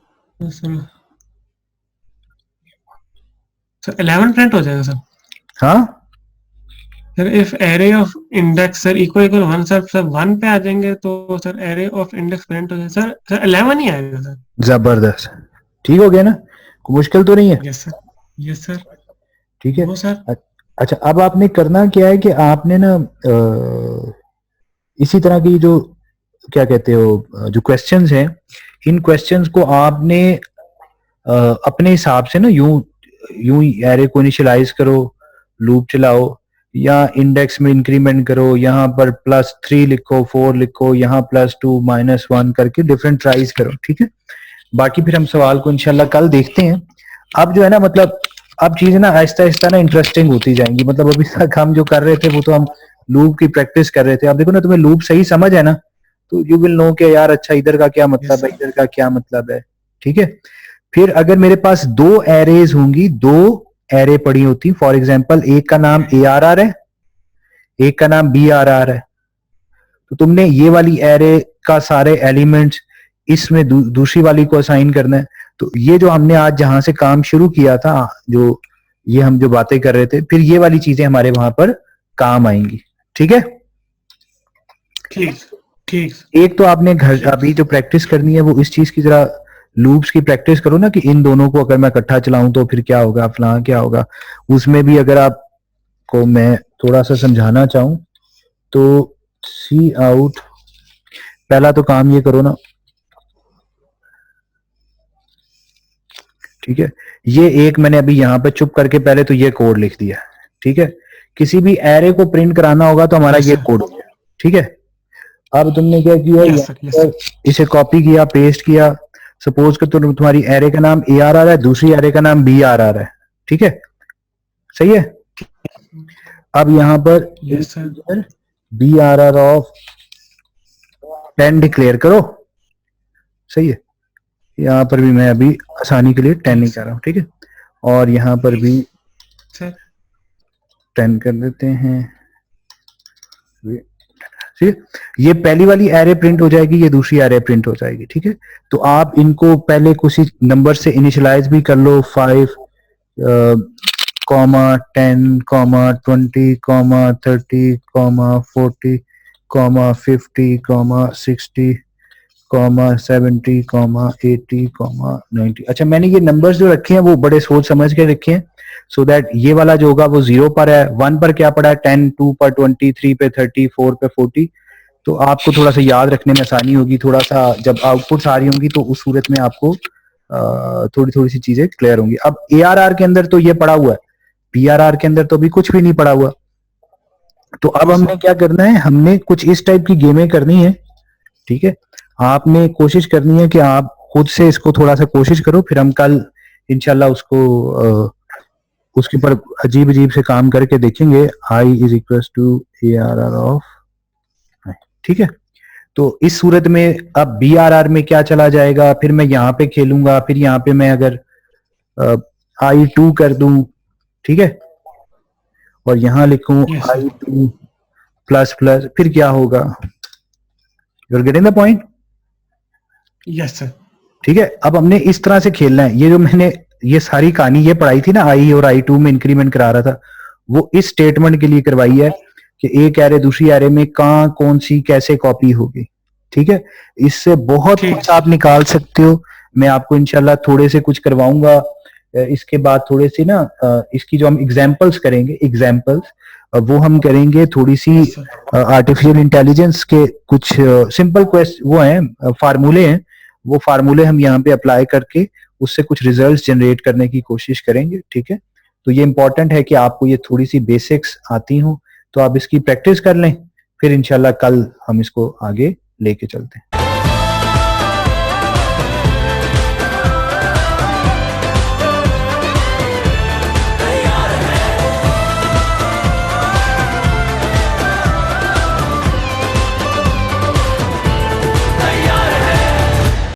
11 प्रिंट हो जाएगा सर। हाँ sir if array of index sir equal 1 sir 1 पे आ जाएंगे तो sir array of index print हो जाएगा सर। सर 11 ही आएगा सर। जबरदस्त, ठीक हो गया ना, मुश्किल तो नहीं है। Yes sir. Yes sir. ठीक है सर। अच्छा, अब आपने करना क्या है कि आपने ना इसी तरह की जो क्या कहते हो जो क्वेश्चंस हैं, इन क्वेश्चंस को आपने अपने हिसाब से ना यूं एरे को इनिशियलाइज करो, लूप चलाओ, या इंडेक्स में इंक्रीमेंट करो, यहाँ पर +3 लिखो, 4 लिखो, यहाँ +2 -1 करके डिफरेंट ट्राइज करो, ठीक है। बाकी फिर हम सवाल को इंशाल्लाह कल देखते हैं। अब जो है ना, मतलब अब चीजें ना आहिस्ता आहिस्ता ना इंटरेस्टिंग होती जाएंगी। मतलब अभी तक हम जो कर रहे थे वो तो हम लूप की प्रैक्टिस कर रहे थे। अब देखो ना, तुम्हें लूप सही समझ है ना, तो यू विल नो कि यार अच्छा इधर का क्या मतलब है, इधर का क्या मतलब है, ठीक है। फिर अगर मेरे पास 2 एरेज होंगी, 2 एरे पड़ी होती, फॉर एग्जांपल एक का नाम ARR है, एक का नाम BRR है, तो तुमने ये वाली एरे का सारे एलिमेंट्स इसमें दूसरी वाली को असाइन करना है। तो ये जो हमने आज जहां से काम शुरू किया था, जो ये हम जो बातें कर रहे थे, फिर ये वाली चीजें हमारे वहां पर काम आएंगी, ठीक है। ठीक। एक तो आपने घर अभी जो प्रैक्टिस करनी है वो इस चीज की, जरा लूप्स की प्रैक्टिस करो ना, कि इन दोनों को अगर मैं इकट्ठा चलाऊं तो फिर क्या होगा, फलां क्या होगा। उसमें भी अगर आपको मैं थोड़ा सा समझाना चाहूं तो सी आउट, पहला तो काम ये करो ना, ठीक है। ये एक मैंने अभी यहाँ पे चुप करके पहले तो ये कोड लिख दिया, ठीक है। किसी भी एरे को प्रिंट कराना होगा तो हमारा ये कोड होगा, ठीक है। अब तुमने क्या किया, इसे कॉपी किया, पेस्ट किया। सपोज कि तुम्हारी एरे का नाम ARR है, दूसरी एरे का नाम BRR है, ठीक है, सही है। अब यहाँ पर BRR ऑफ 10 डिक्लेयर करो, सही है। यहाँ पर भी मैं अभी आसानी के लिए 10 नहीं कर रहा हूँ, ठीक है। और यहाँ पर भी 10 कर देते हैं, ठीक है। ये पहली वाली एरे प्रिंट हो जाएगी, ये दूसरी एरे प्रिंट हो जाएगी, ठीक है। तो आप इनको पहले कुछ नंबर से इनिशियलाइज भी कर लो, 5, 10, 20, 30, 40, 50, 60, 70, 80, 90। अच्छा, मैंने ये नंबर्स जो रखे हैं वो बड़े सोच समझ के रखे हैं। सो दैट ये वाला जो होगा वो 0 पर है, 1 पर क्या पड़ा है 10, 2 पर 20, 3 पे 30, 4 पे 40। तो आपको थोड़ा सा याद रखने में आसानी होगी, थोड़ा सा जब आउटपुट्स आ रही होंगी तो उस सूरत में आपको थोड़ी थोड़ी सी चीजें क्लियर होंगी। अब ARR के अंदर तो ये पड़ा हुआ है, PRR के अंदर तो अभी कुछ भी नहीं पड़ा हुआ। तो अब हमने क्या करना है, हमने कुछ इस टाइप की गेमें करनी है, ठीक है। आपने कोशिश करनी है कि आप खुद से इसको थोड़ा सा कोशिश करो, फिर हम कल इंशाल्लाह उसको उसके ऊपर अजीब अजीब से काम करके देखेंगे। I is equal to ARR of, ठीक है। तो इस सूरत में अब BRR में क्या चला जाएगा, फिर मैं यहाँ पे खेलूंगा, फिर यहाँ पे मैं अगर I2 कर दूं, ठीक है, और यहाँ लिखूं Yes, sir. I2 plus plus, फिर क्या होगा, you are getting the point? Yes, sir. ठीक है। अब हमने इस तरह से खेलना है। ये जो मैंने ये सारी कहानी ये पढ़ाई थी ना, I और I2 में इंक्रीमेंट करा रहा था, वो इस स्टेटमेंट के लिए करवाई है कि एक एरे दूसरी एरे में कहाँ कौन सी कैसे कॉपी होगी, ठीक है। इससे बहुत ठीक। कुछ आप निकाल सकते हो। मैं आपको इंशाल्लाह थोड़े से कुछ करवाऊंगा इसके बाद, थोड़े से ना इसकी जो हम एग्जांपल्स करेंगे, एग्जांपल्स वो हम करेंगे थोड़ी सी Yes, sir. आर्टिफिशियल इंटेलिजेंस के कुछ सिंपल वो हैं, फार्मूले हैं, वो फार्मूले हम यहाँ पे अप्लाई करके उससे कुछ रिजल्ट्स जनरेट करने की कोशिश करेंगे, ठीक है। तो ये इंपॉर्टेंट है कि आपको ये थोड़ी सी बेसिक्स आती हों, तो आप इसकी प्रैक्टिस कर लें, फिर इंशाल्लाह कल हम इसको आगे लेके चलते हैं।